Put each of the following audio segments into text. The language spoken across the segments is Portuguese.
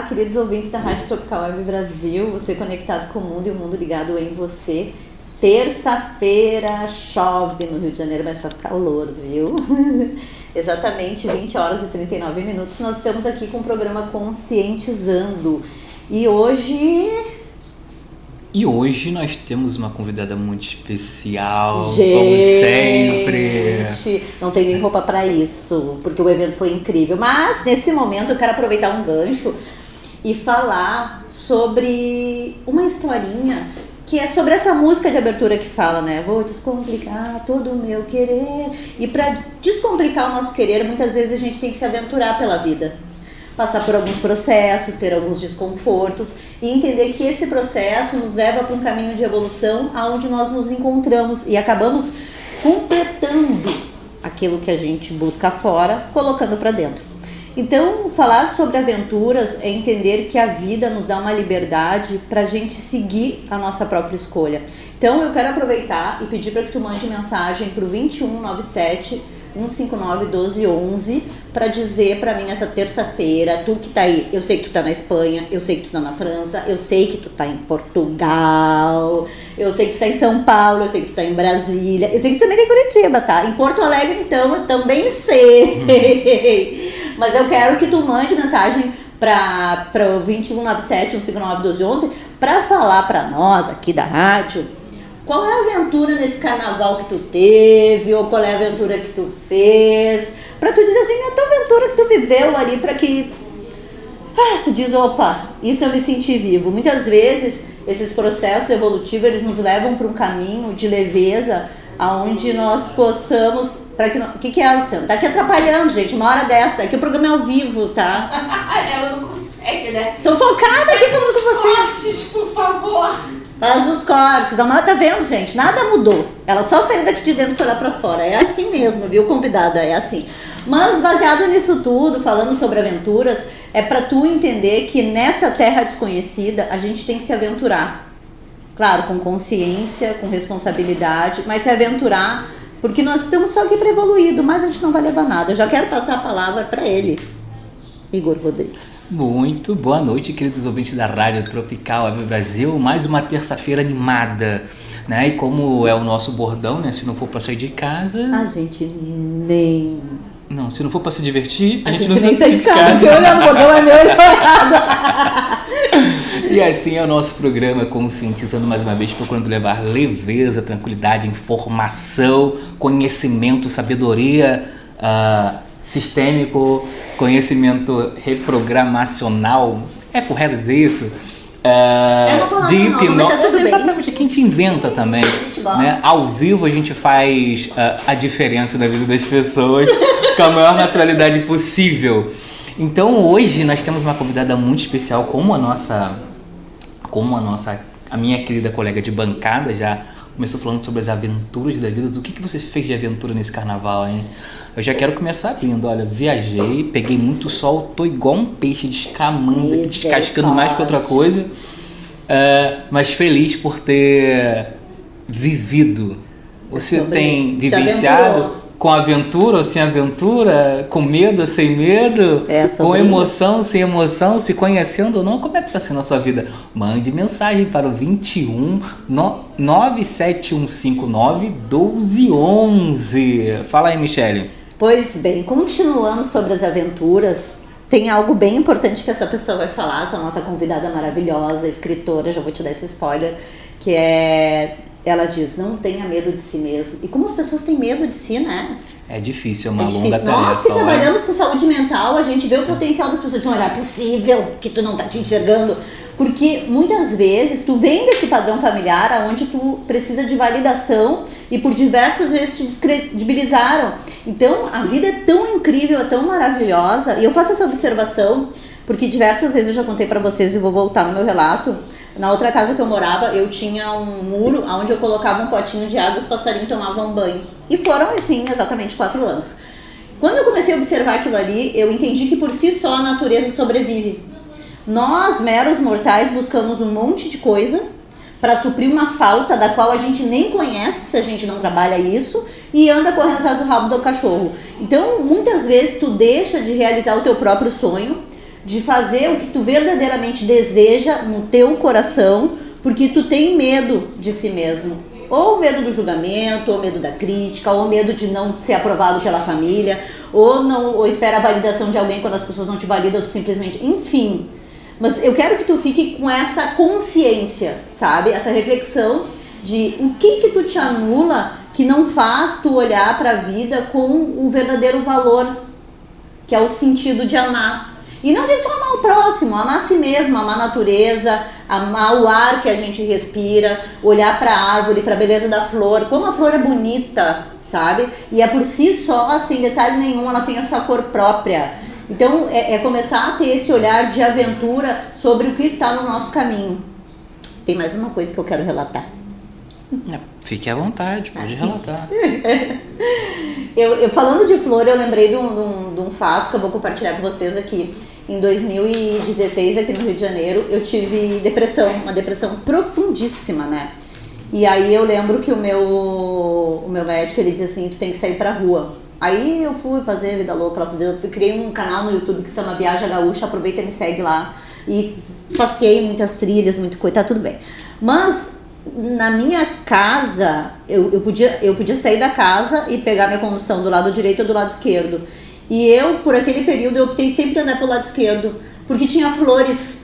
queridos ouvintes da Rádio Tropical Web Brasil, você conectado com o mundo e o mundo ligado em você. Terça-feira chove no Rio de Janeiro, mas faz calor, viu? Exatamente 20 horas e 39 minutos. Nós estamos aqui com o programa Conscientizando. E hoje nós temos uma convidada muito especial, gente, como sempre. Não tem nem roupa para isso, porque o evento foi incrível. Mas nesse momento eu quero aproveitar um gancho e falar sobre uma historinha que é sobre essa música de abertura que fala, né? Vou descomplicar todo o meu querer. E para descomplicar o nosso querer, muitas vezes a gente tem que se aventurar pela vida. Passar por alguns processos, ter alguns desconfortos e entender que esse processo nos leva para um caminho de evolução aonde nós nos encontramos e acabamos completando aquilo que a gente busca fora, colocando para dentro. Então, falar sobre aventuras é entender que a vida nos dá uma liberdade para a gente seguir a nossa própria escolha. Então, eu quero aproveitar e pedir para que tu mande mensagem para o 2197 159 1211 para dizer para mim nessa terça-feira, tu que tá aí, eu sei que tu tá na Espanha, eu sei que tu tá na França, eu sei que tu tá em Portugal, eu sei que tu tá em São Paulo, eu sei que tu tá em Brasília, eu sei que tu também tá em Curitiba, tá? Em Porto Alegre, então, eu também sei. Mas eu quero que tu mande mensagem para o 2197 159 1211 para falar para nós aqui da rádio qual é a aventura nesse carnaval que tu teve, ou qual é a aventura que tu fez, pra tu dizer assim, a tua aventura que tu viveu ali, pra que tu diz, opa, isso eu me senti vivo. Muitas vezes, esses processos evolutivos, eles nos levam para um caminho de leveza, aonde nós possamos... O que é, Luciano? Tá aqui atrapalhando, gente, uma hora dessa, aqui o programa é ao vivo, tá? Ela não consegue, né? Tô focada aqui falando com você. Cortes, por favor. Faz os cortes, a Mara tá vendo, gente, nada mudou. Ela só saiu daqui de dentro e foi lá pra fora. É assim mesmo, viu, convidada? É assim. Mas baseado nisso tudo, falando sobre aventuras, é pra tu entender que nessa terra desconhecida a gente tem que se aventurar. Claro, com consciência, com responsabilidade, mas se aventurar, porque nós estamos só aqui pra evoluir, mas a gente não vai levar nada. Eu já quero passar a palavra pra ele, Igor Rodrigues. Muito boa noite, queridos ouvintes da Rádio Tropical Web Brasil. Mais uma terça-feira animada, né? E como é o nosso bordão, né? Se não for para sair de casa... A gente nem... Não, se não for para se divertir, a gente não nem sai de casa. Se olhar no bordão é meu e errado. E assim é o nosso programa Conscientizando, mais uma vez, procurando levar leveza, tranquilidade, informação, conhecimento, sabedoria sistêmico, conhecimento reprogramacional, é correto dizer isso? É uma palavra de hipnose, nova, mas tá tudo exatamente, que a gente inventa também, né? Ao vivo a gente faz a diferença na vida das pessoas com a maior naturalidade possível. Então hoje nós temos uma convidada muito especial, a minha querida colega de bancada, já começou falando sobre as aventuras da vida. O que você fez de aventura nesse carnaval, hein? Eu já quero começar abrindo. Olha, viajei, peguei muito sol, tô igual um peixe descamando, descascando mais que outra coisa. Mas feliz por ter vivido. Você tem vivenciado com aventura ou sem aventura? Com medo ou sem medo? Com emoção, sem emoção? Se conhecendo ou não? Como é que está sendo a sua vida? Mande mensagem para o 21 97159 1211. Fala aí, Michele. Pois bem, continuando sobre as aventuras, tem algo bem importante que essa pessoa vai falar, essa nossa convidada maravilhosa, escritora, já vou te dar esse spoiler, que é... Ela diz, não tenha medo de si mesmo. E como as pessoas têm medo de si, né? É difícil, é uma longa tarefa. Nós que trabalhamos com saúde mental, a gente vê o potencial das pessoas. Então, olha, é possível que tu não tá te enxergando. Porque muitas vezes tu vem desse padrão familiar onde tu precisa de validação e por diversas vezes te descredibilizaram. Então, a vida é tão incrível, é tão maravilhosa. E eu faço essa observação porque diversas vezes eu já contei pra vocês e vou voltar no meu relato. Na outra casa que eu morava, eu tinha um muro onde eu colocava um potinho de água e os passarinhos tomavam banho. E foram, assim, exatamente 4 anos. Quando eu comecei a observar aquilo ali, eu entendi que por si só a natureza sobrevive. Nós, meros mortais, buscamos um monte de coisa para suprir uma falta da qual a gente nem conhece se a gente não trabalha isso e anda correndo atrás do rabo do cachorro. Então, muitas vezes tu deixa de realizar o teu próprio sonho de fazer o que tu verdadeiramente deseja no teu coração, porque tu tem medo de si mesmo. Ou medo do julgamento, ou medo da crítica, ou medo de não ser aprovado pela família, ou espera a validação de alguém quando as pessoas não te validam, tu simplesmente... Enfim, mas eu quero que tu fique com essa consciência, sabe? Essa reflexão de o que tu te anula que não faz tu olhar pra vida com o verdadeiro valor, que é o sentido de amar. E não de só amar o próximo, amar a si mesmo, amar a natureza, amar o ar que a gente respira, olhar para a árvore, para a beleza da flor, como a flor é bonita, sabe? E é por si só, sem detalhe nenhum, ela tem a sua cor própria. Então é começar a ter esse olhar de aventura sobre o que está no nosso caminho. Tem mais uma coisa que eu quero relatar. Fique à vontade, pode relatar. Eu falando de flor, eu lembrei de um fato que eu vou compartilhar com vocês aqui. Em 2016, aqui no Rio de Janeiro, eu tive depressão, uma depressão profundíssima, né? E aí eu lembro que o meu médico, ele dizia assim, tu tem que sair pra rua. Aí eu fui fazer vida louca, eu criei um canal no YouTube que se chama Viagem Gaúcha, aproveita e me segue lá. E passei muitas trilhas, muito coisa, tá tudo bem. Mas na minha casa, eu podia sair da casa e pegar minha condução do lado direito ou do lado esquerdo. E eu, por aquele período, eu optei sempre de andar pelo lado esquerdo, porque tinha flores.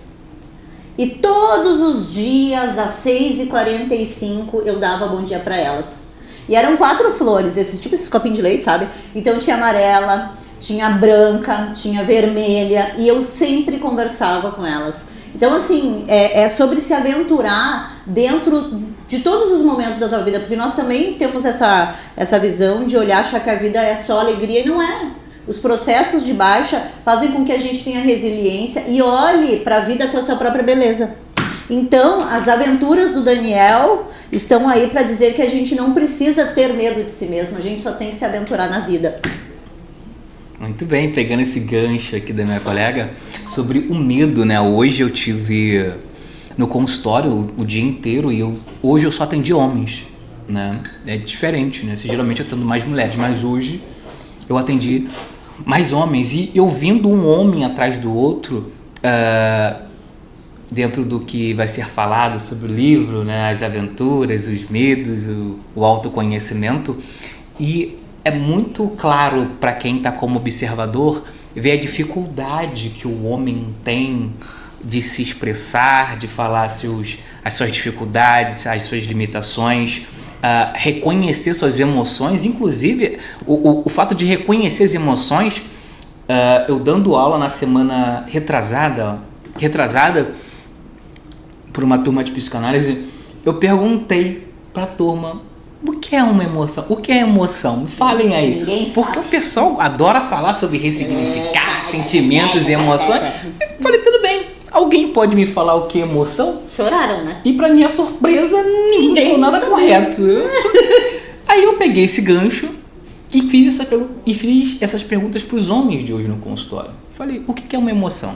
E todos os dias, às 6h45, eu dava bom dia pra elas. E eram 4 flores, esses copinhos de leite, sabe? Então tinha amarela, tinha branca, tinha vermelha, e eu sempre conversava com elas. Então, assim, é sobre se aventurar dentro de todos os momentos da tua vida, porque nós também temos essa visão de olhar, achar que a vida é só alegria, e não é. Os processos de baixa fazem com que a gente tenha resiliência e olhe para a vida com a sua própria beleza. Então, as aventuras do Daniel estão aí para dizer que a gente não precisa ter medo de si mesmo, a gente só tem que se aventurar na vida. Muito bem, pegando esse gancho aqui da minha colega sobre o medo, né? Hoje eu tive no consultório o dia inteiro e hoje eu só atendi homens, né? É diferente, né? Geralmente eu atendo mais mulheres, mas hoje eu atendi mais homens e eu vendo um homem atrás do outro, dentro do que vai ser falado sobre o livro, né? As aventuras, os medos, o autoconhecimento, e é muito claro para quem está como observador ver a dificuldade que o homem tem de se expressar, de falar as suas dificuldades, as suas limitações, reconhecer suas emoções, inclusive o fato de reconhecer as emoções. Eu dando aula na semana retrasada por uma turma de psicanálise, eu perguntei para a turma: o que é uma emoção? O que é emoção? Me falem aí. Porque o pessoal adora falar sobre ressignificar sentimentos e emoções. Eu falei, tudo bem. Alguém pode me falar o que é emoção? Choraram, né? E pra minha surpresa, ninguém falou nada correto. Aí eu peguei esse gancho e fiz essas perguntas pros homens de hoje no consultório. Falei, o que é uma emoção?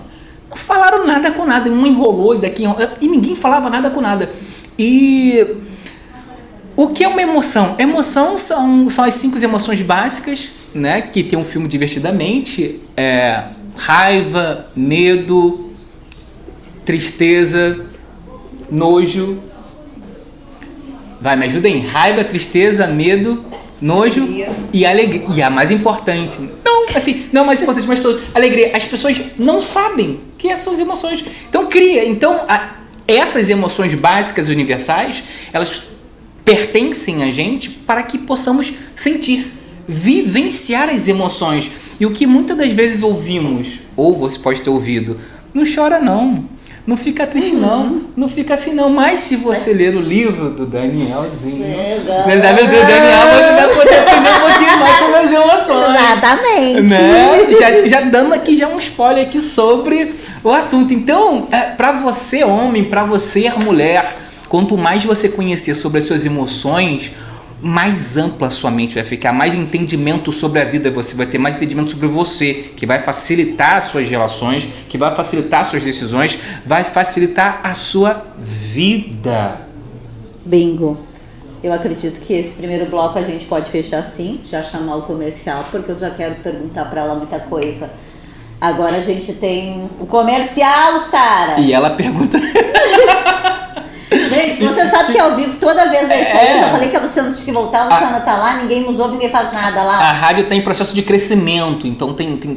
Não falaram nada com nada. Um enrolou e daqui enrolou. E ninguém falava nada com nada. E o que é uma emoção? Emoção são as 5 emoções básicas, né? Que tem um filme Divertidamente. Raiva, medo, tristeza, nojo. Vai, me ajudem. Raiva, tristeza, medo, nojo e alegria. E a mais importante. Não mais importante, mas todas. Alegria. As pessoas não sabem que essas são as emoções. Então essas emoções básicas universais, elas pertencem a gente para que possamos sentir, vivenciar as emoções. E o que muitas das vezes ouvimos, ou você pode ter ouvido, não chora não fica triste não fica assim não. Mas se você ler o livro do Danielzinho, mas a aventura do Daniel, você vai poder aprender um pouquinho mais sobre as emoções. Exatamente. Né? Já dando aqui um spoiler aqui sobre o assunto. Então, para você homem, para você mulher, quanto mais você conhecer sobre as suas emoções, mais ampla a sua mente vai ficar, mais entendimento sobre a vida você vai ter, mais entendimento sobre você, que vai facilitar as suas relações, que vai facilitar as suas decisões, vai facilitar a sua vida. Bingo. Eu acredito que esse primeiro bloco a gente pode fechar assim, já chamar o comercial, porque eu já quero perguntar para ela muita coisa. Agora a gente tem o comercial, Sara. E ela pergunta... Gente, você sabe que ao vivo, toda vez é isso aí. Eu já falei que a Luciana tinha que voltar, a Luciana tá lá, ninguém nos ouve, ninguém faz nada lá. A rádio tá em processo de crescimento, então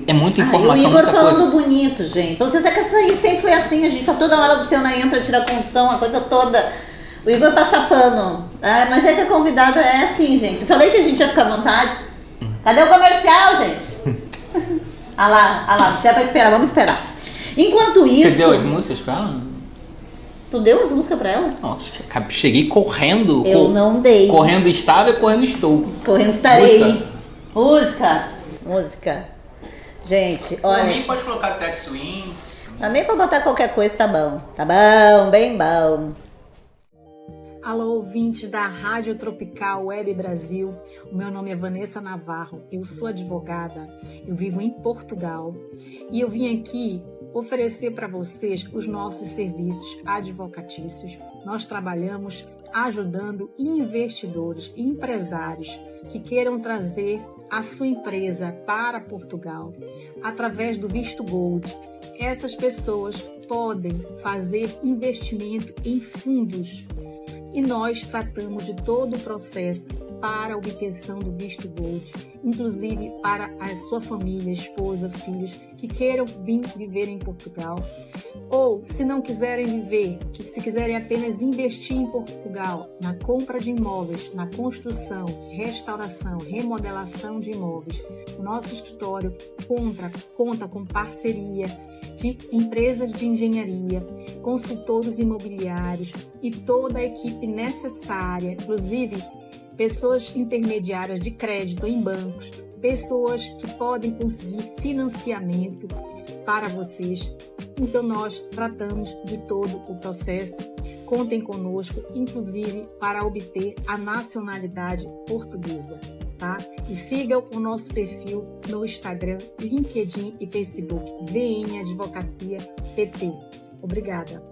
é muita informação, o Igor muita falando coisa. bonito, gente. Você sabe que essa aí sempre foi assim, a gente tá toda hora, a Luciana entra, tira a condição, a coisa toda. O Igor passa pano. Ah, mas é que a convidada é assim, gente. Eu falei que a gente ia ficar à vontade. Cadê o comercial, gente? Ah lá, você é pra esperar, vamos esperar. Enquanto isso... Você deu as músicas pra ela? Tu deu as músicas pra ela? Nossa, cheguei correndo. Eu não dei. Correndo estava e correndo estou. Correndo estarei. Música. Gente, olha... Também pode colocar Ted Swings. Também pra botar qualquer coisa, tá bom. Tá bom, bem bom. Alô, ouvinte da Rádio Tropical Web Brasil. O meu nome é Vanessa Navarro, eu sou advogada, eu vivo em Portugal e eu vim aqui oferecer para vocês os nossos serviços advocatícios. Nós trabalhamos ajudando investidores e empresários que queiram trazer a sua empresa para Portugal através do visto Gold. Essas pessoas podem fazer investimento em fundos e nós tratamos de todo o processo para a obtenção do visto Gold, inclusive para a sua família, esposa, filhos que queiram vir viver em Portugal, ou se não quiserem viver, se quiserem apenas investir em Portugal, na compra de imóveis, na construção, restauração, remodelação de imóveis. O nosso escritório conta com parceria de empresas de engenharia, consultores imobiliários e toda a equipe necessária, inclusive pessoas intermediárias de crédito em bancos, pessoas que podem conseguir financiamento para vocês. Então nós tratamos de todo o processo. Contem conosco, inclusive para obter a nacionalidade portuguesa, tá? E sigam o nosso perfil no Instagram, LinkedIn e Facebook, VN Advocacia PT. Obrigada.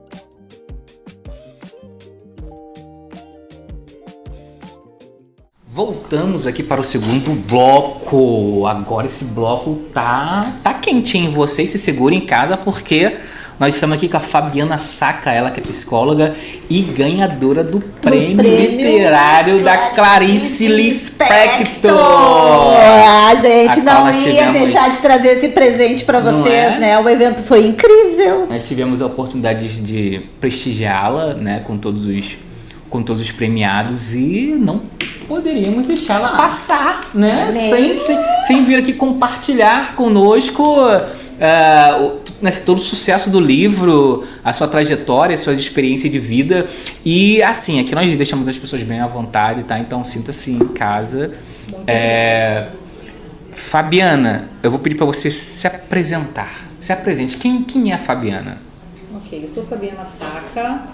Voltamos aqui para o segundo bloco. Agora esse bloco tá quentinho. Vocês se segurem em casa porque nós estamos aqui com a Fabiana Saca, ela que é psicóloga e ganhadora do prêmio literário da Clarice Lispector. A gente não ia deixar de trazer esse presente para vocês, né? O evento foi incrível. Nós tivemos a oportunidade de prestigiá-la, né, com todos os premiados e não poderíamos deixá-la passar, né? Sem vir aqui compartilhar conosco todo o sucesso do livro, a sua trajetória, as suas experiências de vida. E assim, aqui nós deixamos as pessoas bem à vontade, tá? Então sinta-se em casa. Fabiana, eu vou pedir para você se apresentar. Se apresente. Quem é a Fabiana? Ok, eu sou Fabiana Saca,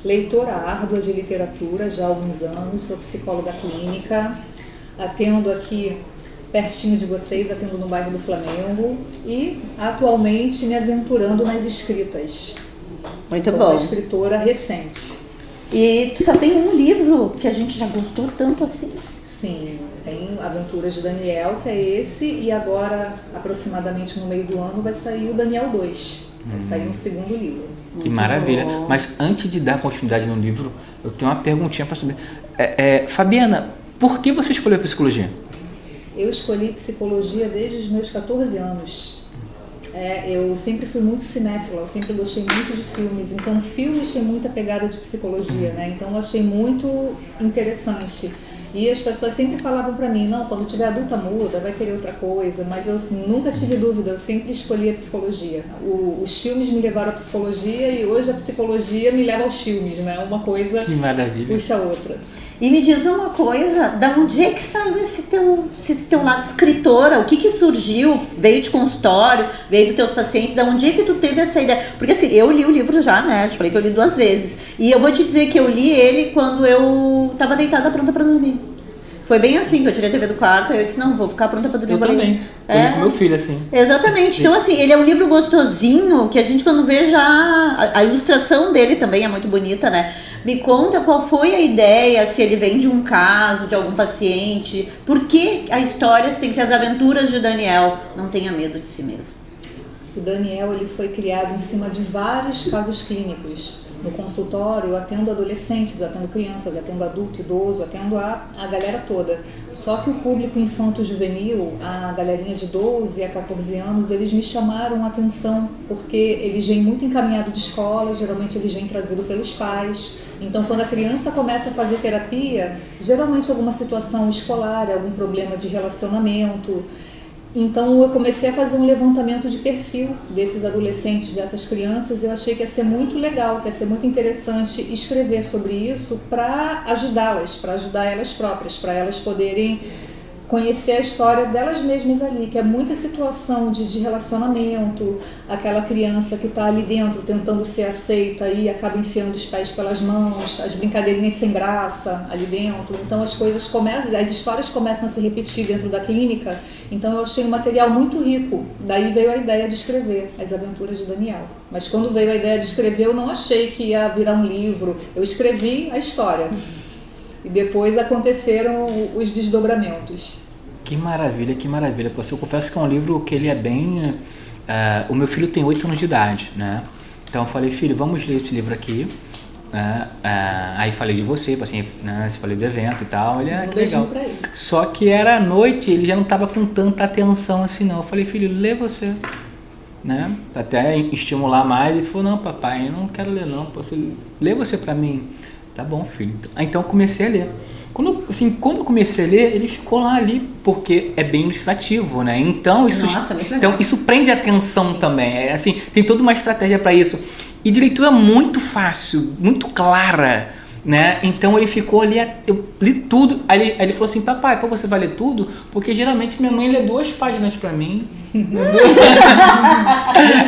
leitora árdua de literatura já há alguns anos, sou psicóloga clínica, atendo aqui pertinho de vocês, atendo no bairro do Flamengo e atualmente me aventurando nas escritas. Muito Sou bom. uma escritora recente. E tu só tem um livro que a gente já gostou tanto assim. Sim, tem Aventuras de Daniel, que é esse, e agora, aproximadamente no meio do ano, vai sair o Daniel 2. Vai sair um segundo livro. Que maravilha. Mas antes de dar continuidade no livro, eu tenho uma perguntinha para saber. Fabiana, por que você escolheu a psicologia? Eu escolhi psicologia desde os meus 14 anos. Eu sempre fui muito cinéfila, eu sempre gostei muito de filmes. Então, filmes têm muita pegada de psicologia, né? Então, eu achei muito interessante. E as pessoas sempre falavam pra mim, não, quando tiver adulta muda, vai querer outra coisa, mas eu nunca tive dúvida, eu sempre escolhi a psicologia. Os filmes me levaram à psicologia e hoje a psicologia me leva aos filmes, né? Uma coisa Que maravilha. puxa a outra. E me diz uma coisa, da onde é que saiu esse teu lado escritora? O que surgiu? Veio de consultório? Veio dos teus pacientes? Da onde é que tu teve essa ideia? Porque assim, eu li o livro já, né? Eu te falei que eu li 2 vezes. E eu vou te dizer que eu li ele quando eu tava deitada pronta pra dormir. Foi bem assim, que eu tirei a TV do quarto e eu disse, não, vou ficar pronta pra dormir. Eu também. Eu li com meu filho, assim. Exatamente. Então, assim, ele é um livro gostosinho, que a gente quando vê já... A ilustração dele também é muito bonita, né? Me conta qual foi a ideia, se ele vem de um caso, de algum paciente. Por que a história tem que ser as aventuras de Daniel? Não tenha medo de si mesmo. O Daniel ele foi criado em cima de vários casos clínicos. No consultório eu atendo adolescentes, eu atendo crianças, eu atendo adulto, idoso, eu atendo a galera toda. Só que o público infanto-juvenil, a galerinha de 12 a 14 anos, eles me chamaram a atenção porque eles vêm muito encaminhado de escola, geralmente eles vêm trazido pelos pais. Então quando a criança começa a fazer terapia, geralmente alguma situação escolar, algum problema de relacionamento. Então eu comecei a fazer um levantamento de perfil desses adolescentes, dessas crianças, e eu achei que ia ser muito legal, que ia ser muito interessante escrever sobre isso para ajudá-las, para ajudar elas próprias, para elas poderem conhecer a história delas mesmas ali, que é muita situação de relacionamento, aquela criança que está ali dentro tentando ser aceita e acaba enfiando os pés pelas mãos, as brincadeirinhas sem graça ali dentro. Então as histórias começam a se repetir dentro da clínica. Então eu achei um material muito rico. Daí veio a ideia de escrever As Aventuras de Daniel. Mas quando veio a ideia de escrever, eu não achei que ia virar um livro. Eu escrevi a história. E depois aconteceram os desdobramentos. Que maravilha, que maravilha. Eu confesso que é um livro que ele é bem... o meu filho tem 8 anos de idade, né? Então eu falei, filho, vamos ler esse livro aqui. Aí falei de você, assim, né? Falei do evento e tal. Ele, que legal. Só que era à noite, ele já não estava com tanta atenção assim, não. Eu falei, filho, lê você. Né? Até estimular mais. Ele falou, não, papai, eu não quero ler não. Lê você pra mim. Tá bom, filho. Então eu comecei a ler. Quando eu comecei a ler, ele ficou lá ali, porque é bem ilustrativo, né? Então isso prende a atenção também. Assim, tem toda uma estratégia para isso. E de leitura muito fácil, muito clara, né? Então ele ficou ali, eu li tudo. Aí ele falou assim, papai, pô, você vai ler tudo? Porque geralmente minha mãe lê 2 páginas para mim.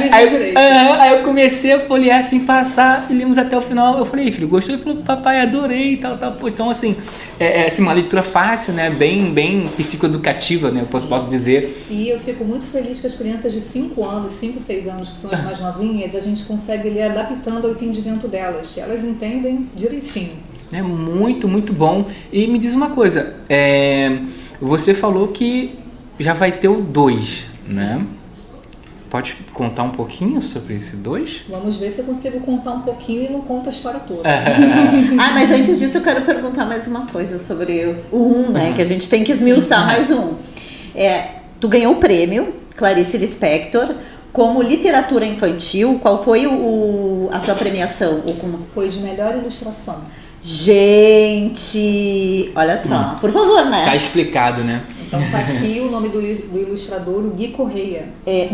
Aí eu comecei a folhear assim, passar e limos até o final. Eu falei, filho, gostou? Ele falou, papai, adorei e tal. Pô, então assim, assim, uma leitura fácil, né? Bem psicoeducativa, né? Eu posso dizer. E eu fico muito feliz que as crianças de 5 anos, 5, 6 anos, que são as mais novinhas, a gente consegue ler adaptando ao entendimento delas. Elas entendem direitinho. É muito, muito bom. E me diz uma coisa, você falou que já vai ter o 2, né? Pode contar um pouquinho sobre esse 2? Vamos ver se eu consigo contar um pouquinho e não conto a história toda. Mas antes disso eu quero perguntar mais uma coisa sobre o 1, né? Que a gente tem que esmiuçar mais um. Tu ganhou o prêmio Clarice Lispector como literatura infantil. Qual foi a tua premiação? Foi de melhor ilustração. Gente, olha só, por favor, né? Tá explicado, né? Então tá aqui o nome do ilustrador, o Gui Correia.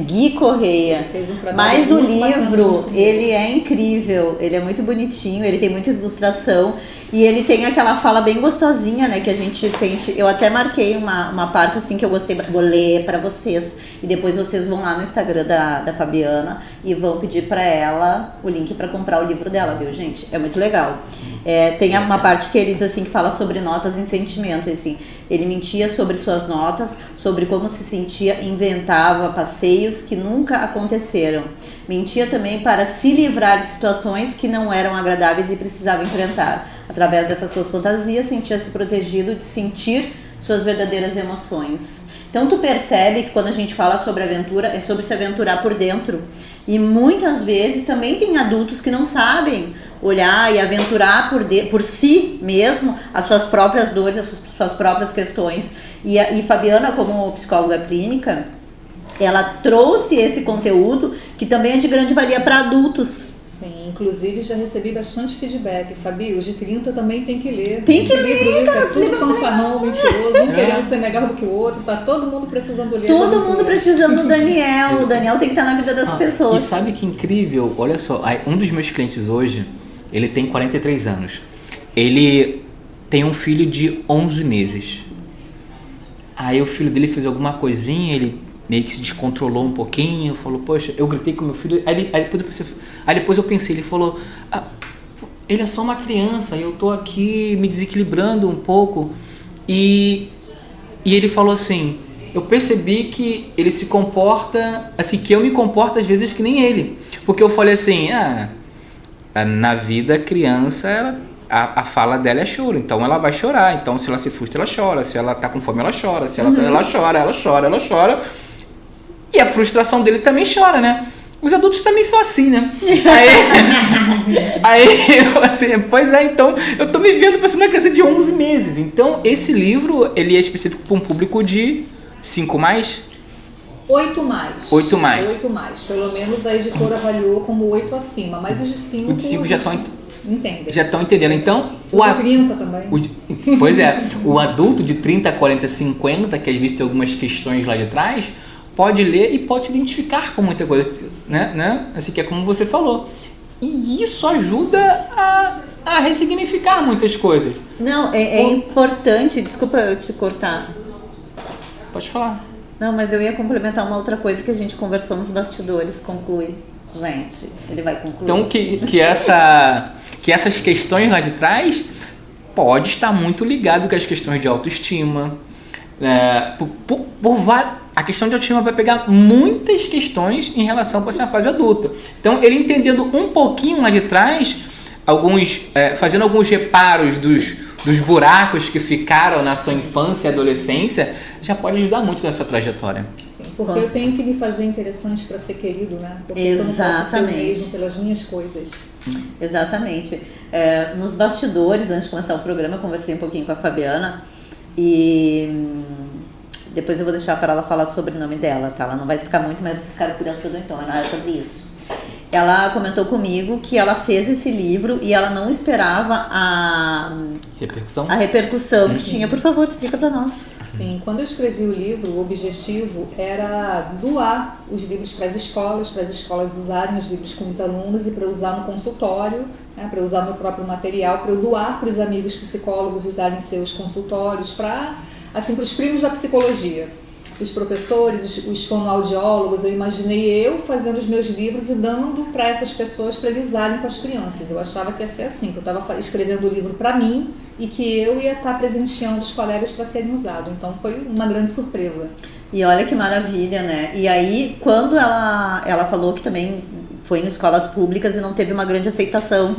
Gui Correia. Fez um trabalho. Mas o muito livro, ele é incrível, ele é muito bonitinho, ele tem muita ilustração e ele tem aquela fala bem gostosinha, né, que a gente sente. Eu até marquei uma parte assim que eu gostei, vou ler pra vocês e depois vocês vão lá no Instagram da Fabiana e vão pedir pra ela o link pra comprar o livro dela, viu, gente? É muito legal. Tem uma parte que ele diz assim, que fala sobre notas e sentimentos, assim. Ele mentia sobre suas notas, sobre como se sentia, inventava passeios que nunca aconteceram. Mentia também para se livrar de situações que não eram agradáveis e precisava enfrentar. Através dessas suas fantasias, sentia-se protegido de sentir suas verdadeiras emoções. Então tu percebe que quando a gente fala sobre aventura, é sobre se aventurar por dentro. E muitas vezes também tem adultos que não sabem olhar e aventurar por si mesmo as suas próprias dores, as suas próprias questões. E Fabiana, como psicóloga clínica, ela trouxe esse conteúdo que também é de grande valia para adultos. Sim, inclusive já recebi bastante feedback. Fabi, os de 30 também tem que ler. Tem que ler, cara. Tudo fanfarrão, mentiroso, um querendo ser melhor do que o outro. Tá todo mundo precisando ler. Todo mundo precisando do Daniel. O Daniel tem que estar na vida das pessoas. E sabe que incrível? Olha só, um dos meus clientes hoje, ele tem 43 anos. Ele tem um filho de 11 meses. Aí o filho dele fez alguma coisinha, ele meio que se descontrolou um pouquinho, falou, poxa, eu gritei com meu filho. Aí depois eu pensei, ele falou, ele é só uma criança, eu tô aqui me desequilibrando um pouco. E ele falou assim, eu percebi que ele se comporta, assim, que eu me comporto às vezes que nem ele. Porque eu falei assim, na vida a criança, a fala dela é choro, então ela vai chorar. Então se ela se frustra, ela chora. Se ela tá com fome, ela chora. Se ela chora. E a frustração dele também chora, né? Os adultos também são assim, né? Aí eu assim, pois é, então eu tô me vendo parecendo uma criança de 11 meses. Então esse livro, ele é específico para um público de 5+? 8 mais. 8 mais. 8 mais. Pelo menos a editora avaliou como 8 acima, mas os de 5... Os de 5 já estão entendem. Já estão entendendo. Então, os de 30 também. Pois é, o adulto de 30, 40, 50, que às vezes tem algumas questões lá de trás, pode ler e pode se identificar com muita coisa, né? Assim, que é como você falou. E isso ajuda a ressignificar muitas coisas. Não, é importante, desculpa eu te cortar. Pode falar. Não, mas eu ia complementar uma outra coisa que a gente conversou nos bastidores. Conclui, gente. Ele vai concluir. Então, que essas questões lá de trás pode estar muito ligado com as questões de autoestima. A questão de autoestima vai pegar muitas questões em relação com essa fase adulta. Então, ele entendendo um pouquinho lá de trás, fazendo alguns reparos dos buracos que ficaram na sua infância e adolescência, já pode ajudar muito nessa trajetória. Sim, porque eu tenho que me fazer interessante para ser querido, né? Porque eu não posso ser o mesmo pelas minhas coisas. Exatamente. Nos bastidores, antes de começar o programa, eu conversei um pouquinho com a Fabiana e depois eu vou deixar para ela falar sobre o nome dela, tá? Ela não vai explicar muito, mas vocês ficaram curiosos pelo então, não é sobre isso. Ela comentou comigo que ela fez esse livro e ela não esperava a repercussão que tinha. Por favor, explica para nós. Sim, quando eu escrevi o livro, o objetivo era doar os livros para as escolas usarem os livros com os alunos e para usar no consultório, né, para usar meu próprio material, para eu doar para os amigos psicólogos usarem seus consultórios, para os primos da psicologia. Os professores, os fonoaudiólogos, eu imaginei eu fazendo os meus livros e dando para essas pessoas para eles usarem com as crianças. Eu achava que ia ser assim, que eu estava escrevendo o livro para mim e que eu ia estar presenteando os colegas para serem usados. Então foi uma grande surpresa. E olha que maravilha, né? E aí, quando ela falou que também foi em escolas públicas e não teve uma grande aceitação.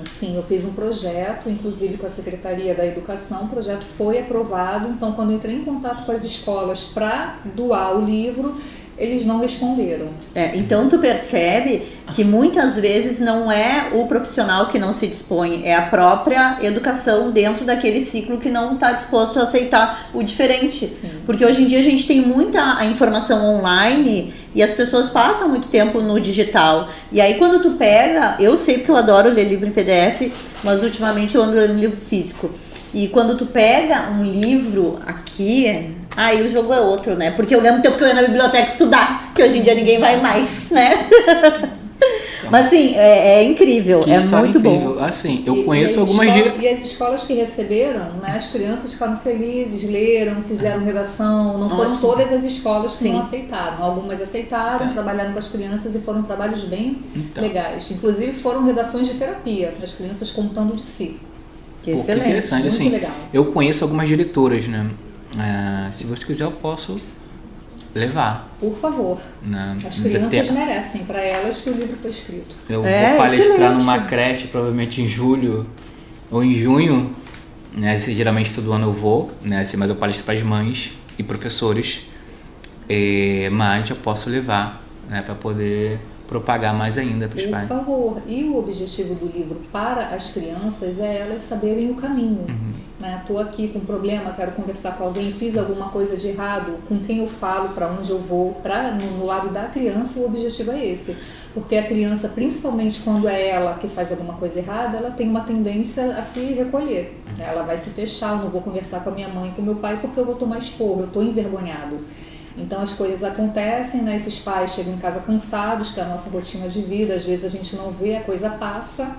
Sim, eu fiz um projeto, inclusive com a Secretaria da Educação, o projeto foi aprovado, então quando eu entrei em contato com as escolas para doar o livro, eles não responderam. Então tu percebe que muitas vezes não é o profissional que não se dispõe, é a própria educação dentro daquele ciclo que não está disposto a aceitar o diferente. Sim. Porque hoje em dia a gente tem muita informação online e as pessoas passam muito tempo no digital. E aí quando tu pega, eu sei porque eu adoro ler livro em PDF, mas ultimamente eu ando lendo livro físico. E quando tu pega um livro aqui, aí o jogo é outro, né? Porque eu lembro do tempo que eu ia na biblioteca estudar, que hoje em dia ninguém vai mais, né? Mas assim, é incrível, é muito incrível. Bom. Assim, eu conheço algumas... E as escolas que receberam, né, as crianças ficaram felizes, leram, fizeram redação. Não foram todas as escolas que não aceitaram. Algumas aceitaram, trabalharam com as crianças e foram trabalhos bem legais. Inclusive foram redações de terapia, as crianças contando de si. Que interessante, assim, legal. Eu conheço algumas diretoras, né? Se você quiser eu posso levar. Por favor. As crianças merecem, para elas que o livro foi escrito. Eu vou palestrar numa creche, provavelmente em julho ou em junho, né? Geralmente todo ano eu vou, né? Mas eu palestro para as mães e professores, mas eu posso levar, né? Para poder propagar mais ainda para os pais. Por favor. E o objetivo do livro para as crianças é elas saberem o caminho. Né? Estou aqui com um problema, quero conversar com alguém, fiz alguma coisa de errado, com quem eu falo, para onde eu vou. No lado da criança, o objetivo é esse. Porque a criança, principalmente quando é ela que faz alguma coisa errada, ela tem uma tendência a se recolher. Né? Ela vai se fechar, eu não vou conversar com a minha mãe, com o meu pai, porque eu vou tomar esporro, eu estou envergonhado. Então as coisas acontecem, né? Esses pais chegam em casa cansados, que é a nossa rotina de vida, às vezes a gente não vê, a coisa passa.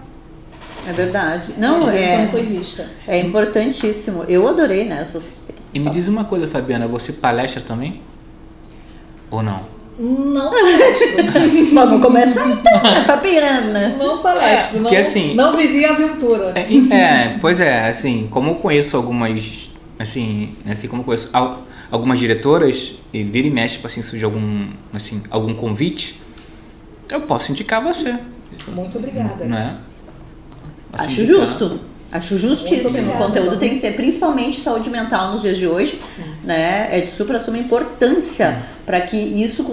É verdade. Não foi vista. É importantíssimo. Eu adorei, né? Eu sou suspeita. E me diz uma coisa, Fabiana, você palestra também? Ou não? Não palestro. Vamos começar então, Fabiana. Não palestro, porque, assim, não vivi a aventura. Pois é, assim, como eu conheço algumas, como eu conheço algumas diretoras, e vira e mexe, assim, surge algum convite, eu posso indicar você. Muito obrigada. Né? Acho justo. Acho justíssimo. O conteúdo tem que ser, principalmente saúde mental nos dias de hoje, né? É de supra-suma importância para que isso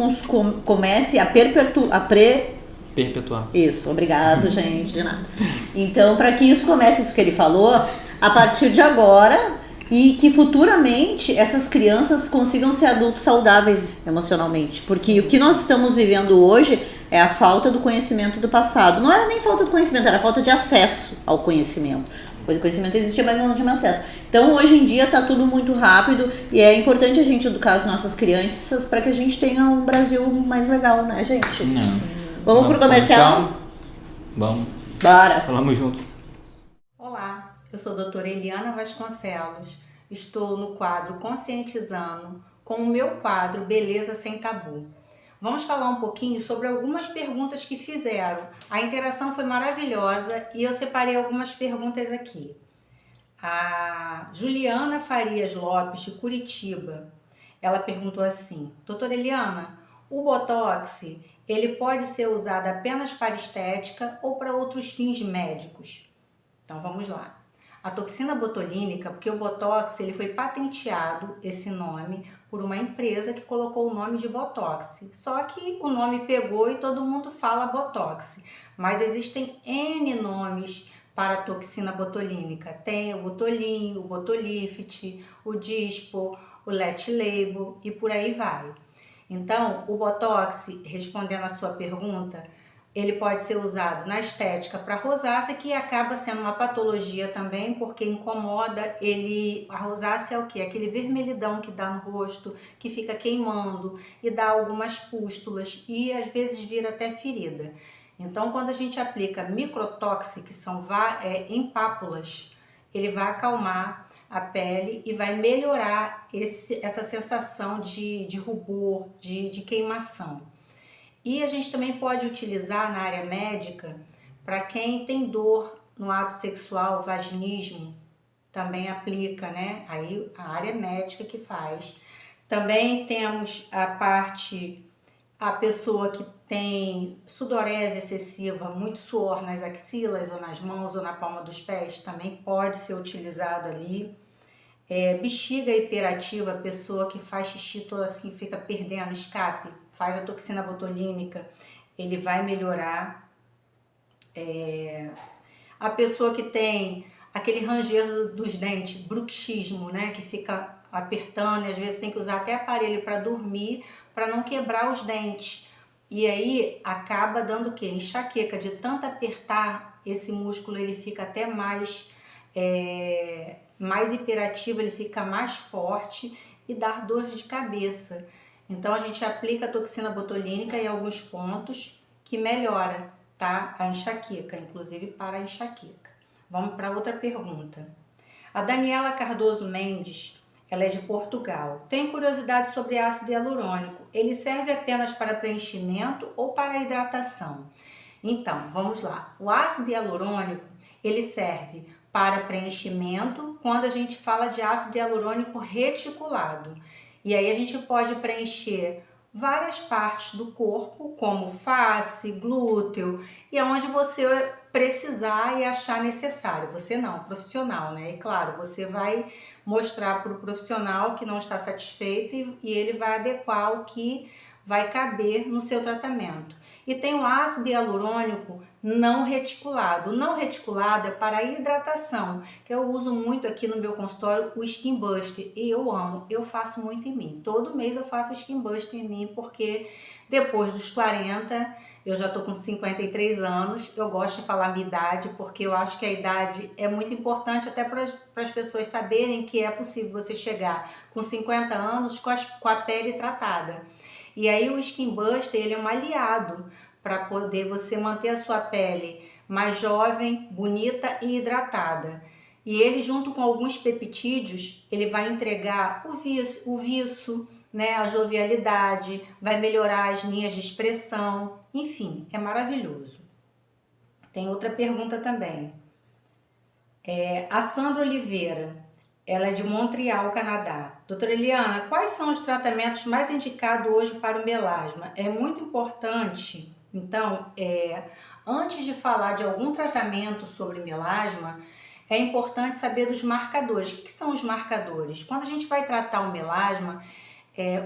comece a Perpetuar. Isso, obrigado, gente, de nada. Então, para que isso comece, isso que ele falou, a partir de agora, e que futuramente essas crianças consigam ser adultos saudáveis emocionalmente. Porque o que nós estamos vivendo hoje é a falta do conhecimento do passado. Não era nem falta de conhecimento, era falta de acesso ao conhecimento. O conhecimento existia, mas não tinha acesso. Então, hoje em dia, está tudo muito rápido e é importante a gente educar as nossas crianças para que a gente tenha um Brasil mais legal, né, gente? Vamos pro comercial? Vamos. Bora. Falamos juntos. Olá, eu sou a doutora Eliana Vasconcelos. Estou no quadro Conscientizando com o meu quadro Beleza Sem Tabu. Vamos falar um pouquinho sobre algumas perguntas que fizeram. A interação foi maravilhosa e eu separei algumas perguntas aqui. A Juliana Farias Lopes, de Curitiba, ela perguntou assim: doutora Eliana, o Botox, ele pode ser usado apenas para estética ou para outros fins médicos? Então vamos lá. A toxina botulínica, porque o Botox ele foi patenteado, esse nome, por uma empresa que colocou o nome de Botox. Só que o nome pegou e todo mundo fala Botox. Mas existem N nomes para a toxina botulínica. Tem o Botulin, o Botulifit, o Dispo, o Let Label e por aí vai. Então, o Botox, respondendo a sua pergunta, ele pode ser usado na estética para rosácea, que acaba sendo uma patologia também, porque incomoda ele. A rosácea é o quê? Aquele vermelhidão que dá no rosto, que fica queimando e dá algumas pústulas e às vezes vira até ferida. Então, quando a gente aplica microtox, que são em pápulas, ele vai acalmar a pele e vai melhorar essa sensação de rubor, de queimação. E a gente também pode utilizar na área médica para quem tem dor no ato sexual, vaginismo, também aplica, né? Aí a área médica que faz. Também temos a pessoa que tem sudorese excessiva, muito suor nas axilas ou nas mãos ou na palma dos pés, também pode ser utilizado ali. Bexiga hiperativa, a pessoa que faz xixi todo assim, fica perdendo escape, faz a toxina botulínica, ele vai melhorar. A pessoa que tem aquele ranger dos dentes, bruxismo, né, que fica apertando e às vezes tem que usar até aparelho para dormir, para não quebrar os dentes. E aí acaba dando o quê? Enxaqueca, de tanto apertar esse músculo, ele fica até mais hiperativo, ele fica mais forte e dá dor de cabeça. Então a gente aplica a toxina botulínica em alguns pontos que melhora, tá? A enxaqueca, inclusive para a enxaqueca. Vamos para outra pergunta. A Daniela Cardoso Mendes, ela é de Portugal. Tem curiosidade sobre ácido hialurônico. Ele serve apenas para preenchimento ou para hidratação? Então, vamos lá. O ácido hialurônico, ele serve para preenchimento quando a gente fala de ácido hialurônico reticulado. E aí a gente pode preencher várias partes do corpo, como face, glúteo, e aonde você precisar e achar necessário. Você não, profissional, né? E claro, você vai mostrar para o profissional que não está satisfeito e ele vai adequar o que vai caber no seu tratamento. E tem o ácido hialurônico não reticulado. O não reticulado é para a hidratação, que eu uso muito aqui no meu consultório, o Skin Buster. E eu amo, eu faço muito em mim. Todo mês eu faço Skin Buster em mim, porque depois dos 40, eu já estou com 53 anos. Eu gosto de falar minha idade, porque eu acho que a idade é muito importante até para as pessoas saberem que é possível você chegar com 50 anos com a pele tratada. E aí o Skin Buster, ele é um aliado para poder você manter a sua pele mais jovem, bonita e hidratada. E ele, junto com alguns peptídeos, ele vai entregar o viço, né, a jovialidade, vai melhorar as linhas de expressão, enfim, é maravilhoso. Tem outra pergunta também. A Sandra Oliveira, ela é de Montreal, Canadá. Doutora Eliana, quais são os tratamentos mais indicados hoje para o melasma? É muito importante, então, antes de falar de algum tratamento sobre melasma, é importante saber dos marcadores. O que são os marcadores? Quando a gente vai tratar o melasma,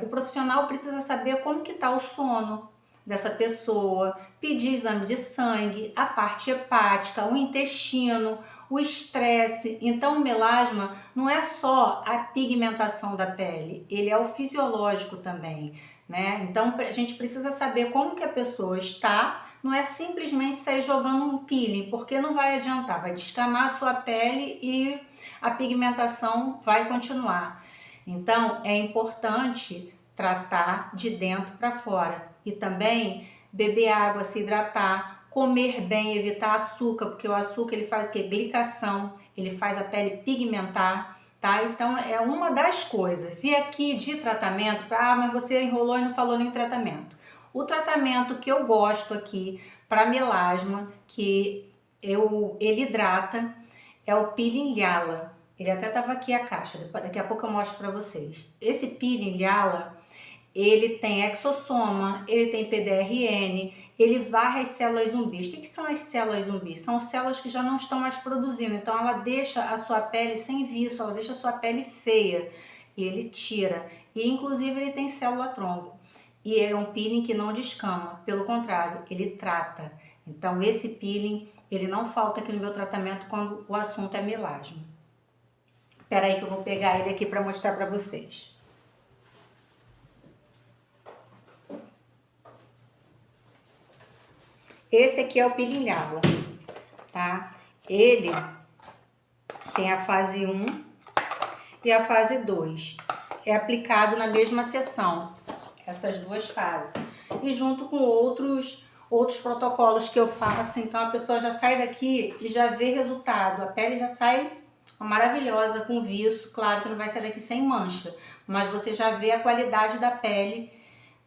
o profissional precisa saber como que está o sono dessa pessoa, pedir exame de sangue, a parte hepática, o intestino, o estresse. Então o melasma não é só a pigmentação da pele, ele é o fisiológico também, né? Então a gente precisa saber como que a pessoa está, não é simplesmente sair jogando um peeling, porque não vai adiantar, vai descamar a sua pele e a pigmentação vai continuar. Então é importante tratar de dentro para fora e também beber água, se hidratar, comer bem, evitar açúcar, porque o açúcar ele faz o quê? Glicação, ele faz a pele pigmentar, tá? Então é uma das coisas. E aqui de tratamento, mas você enrolou e não falou nem tratamento. O tratamento que eu gosto aqui para melasma, que ele hidrata, é o peeling Liala. Ele até estava aqui a caixa, daqui a pouco eu mostro para vocês. Esse peeling Liala, ele tem exossoma, ele tem PDRN, ele varre as células zumbis. O que são as células zumbis? São células que já não estão mais produzindo, então ela deixa a sua pele sem viço, ela deixa a sua pele feia e ele tira. E inclusive ele tem célula-tronco. E é um peeling que não descama, pelo contrário, ele trata. Então esse peeling, ele não falta aqui no meu tratamento quando o assunto é melasma. Espera aí que eu vou pegar ele aqui para mostrar para vocês. Esse aqui é o peeling Liala, tá? Ele tem a fase 1 e a fase 2. É aplicado na mesma sessão, essas duas fases. E junto com outros protocolos que eu faço, então a pessoa já sai daqui e já vê resultado. A pele já sai maravilhosa, com viço. Claro que não vai sair daqui sem mancha, mas você já vê a qualidade da pele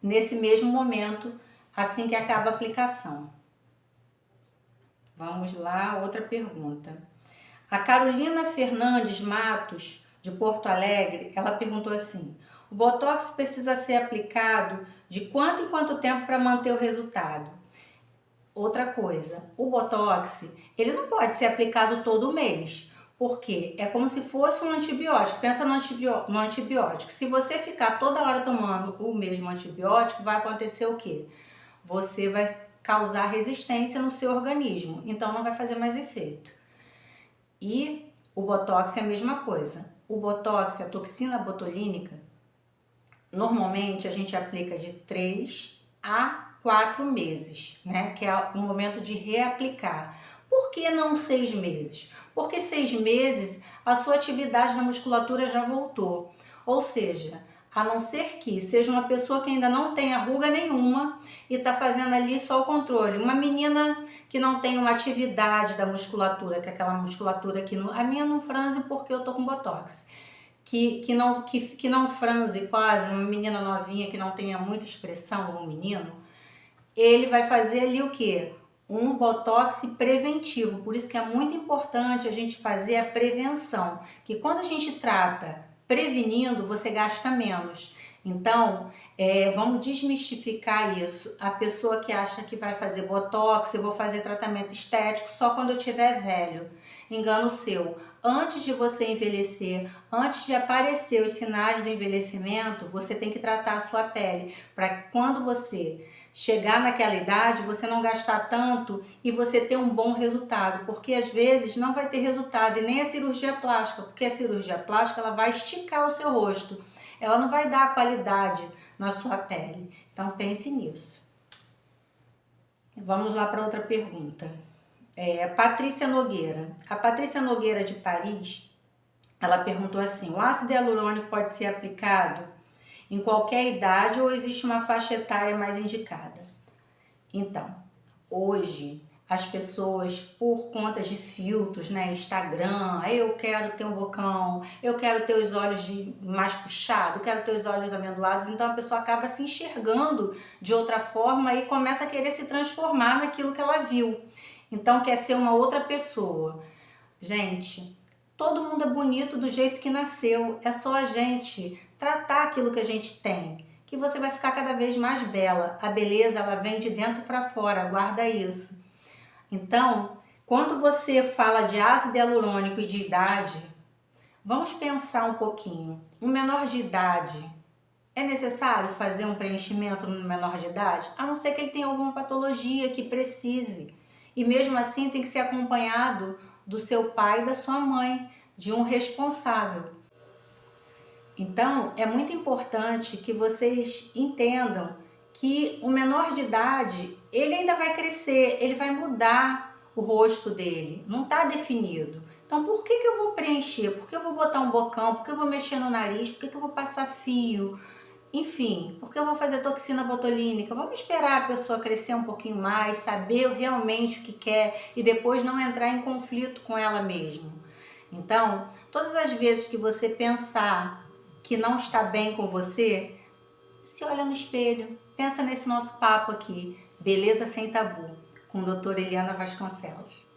nesse mesmo momento, assim que acaba a aplicação. Vamos lá, outra pergunta. A Carolina Fernandes Matos, de Porto Alegre, ela perguntou assim: o Botox precisa ser aplicado de quanto em quanto tempo para manter o resultado? Outra coisa, o Botox, ele não pode ser aplicado todo mês, porque é como se fosse um antibiótico. Pensa no antibiótico. Se você ficar toda hora tomando o mesmo antibiótico, vai acontecer o quê? Você vai causar resistência no seu organismo, então não vai fazer mais efeito. E o Botox é a mesma coisa. O Botox, a toxina botulínica, normalmente a gente aplica de 3 a 4 meses, né? Que é o momento de reaplicar. Por que não 6 meses? Porque 6 meses a sua atividade na musculatura já voltou. Ou seja, a não ser que seja uma pessoa que ainda não tem ruga nenhuma e está fazendo ali só o controle. Uma menina que não tem uma atividade da musculatura, que é aquela musculatura que a minha não franze porque eu tô com Botox. Que não franze quase, uma menina novinha que não tenha muita expressão, ou um menino, ele vai fazer ali o quê? Um Botox preventivo. Por isso que é muito importante a gente fazer a prevenção, que quando a gente trata prevenindo, você gasta menos. Então, vamos desmistificar isso. A pessoa que acha que vai fazer Botox, eu vou fazer tratamento estético só quando eu estiver velho. Engano seu. Antes de você envelhecer, antes de aparecer os sinais do envelhecimento, você tem que tratar a sua pele, para quando você chegar naquela idade, você não gastar tanto e você ter um bom resultado, porque às vezes não vai ter resultado, e nem a cirurgia plástica, porque a cirurgia plástica ela vai esticar o seu rosto, ela não vai dar qualidade na sua pele. Então pense nisso. Vamos lá para outra pergunta. Patrícia Nogueira. A Patrícia Nogueira de Paris, ela perguntou assim: o ácido hialurônico pode ser aplicado em qualquer idade ou existe uma faixa etária mais indicada? Então, hoje as pessoas, por conta de filtros, né, Instagram, eu quero ter um bocão, eu quero ter os olhos mais puxados, eu quero ter os olhos amendoados, então a pessoa acaba se enxergando de outra forma e começa a querer se transformar naquilo que ela viu. Então quer ser uma outra pessoa. Gente, todo mundo é bonito do jeito que nasceu, é só a gente tratar aquilo que a gente tem, que você vai ficar cada vez mais bela. A beleza, ela vem de dentro para fora, guarda isso. Então, Quando você fala de ácido hialurônico e de idade, vamos pensar um pouquinho. Um menor de idade, é necessário fazer um preenchimento no menor de idade? A não ser que ele tenha alguma patologia que precise. E mesmo assim tem que ser acompanhado do seu pai e da sua mãe, de um responsável. Então, é muito importante que vocês entendam que o menor de idade, ele ainda vai crescer, ele vai mudar o rosto dele, não está definido. Então, por que eu vou preencher? Por que eu vou botar um bocão? Por que eu vou mexer no nariz? Por que eu vou passar fio? Enfim, por que eu vou fazer toxina botulínica? Vamos esperar a pessoa crescer um pouquinho mais, saber realmente o que quer e depois não entrar em conflito com ela mesma. Então, todas as vezes que você pensar que não está bem com você, se olha no espelho, pensa nesse nosso papo aqui, Beleza Sem Tabu, com a doutora Eliana Vasconcelos.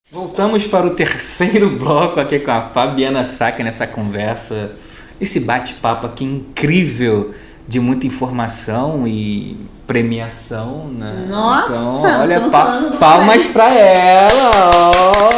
Voltamos para o terceiro bloco aqui com a Fabiana Sacker nessa conversa, esse bate-papo aqui incrível, de muita informação e premiação, né? Nossa, então, olha, estamos falando palmas para ela,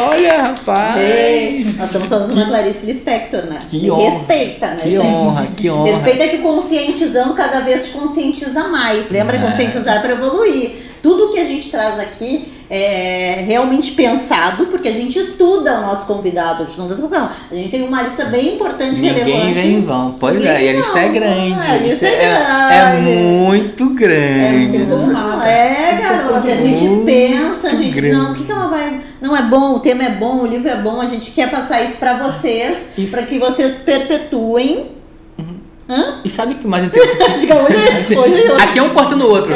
olha, rapaz. Nós estamos falando de uma Clarice Lispector, né? Que honra. Respeita, né, Que gente? honra, que honra. Respeita que conscientizando cada vez te conscientiza mais. Lembra? Conscientizar para evoluir. Tudo que a gente traz aqui é realmente pensado, porque a gente estuda o nosso convidado. A gente não desculpa, a gente tem uma lista bem importante, relevante. Ninguém vem em vão. Pois Ninguém e a lista é grande. A lista é grande. É muito grande. Garota, a gente pensa, a gente grande. não, o que ela vai... Não é bom, o tema é bom, o livro é bom, a gente quer passar isso pra vocês, para que vocês perpetuem. E sabe o que mais interessante? Aqui é um cortando o outro.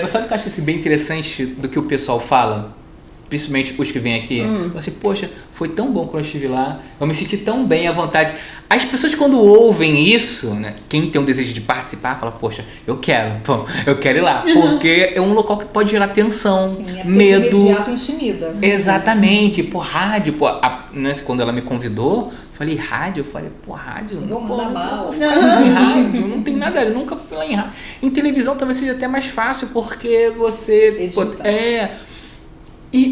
Sabe o que eu acho bem interessante do que o pessoal fala? Principalmente os que vêm aqui. Assim, poxa, foi tão bom quando eu estive lá. Eu me senti tão bem à vontade. As pessoas quando ouvem isso, né, quem tem um desejo de participar, fala, poxa, eu quero ir lá. Porque é um local que pode gerar tensão, medo. De imediato intimida. Exatamente. Rádio. Né, quando ela me convidou, falei, rádio? Eu falei, rádio? Vou mandar mal. Em rádio, não tem nada, eu nunca fui lá em rádio. Em televisão talvez seja até mais fácil, porque você...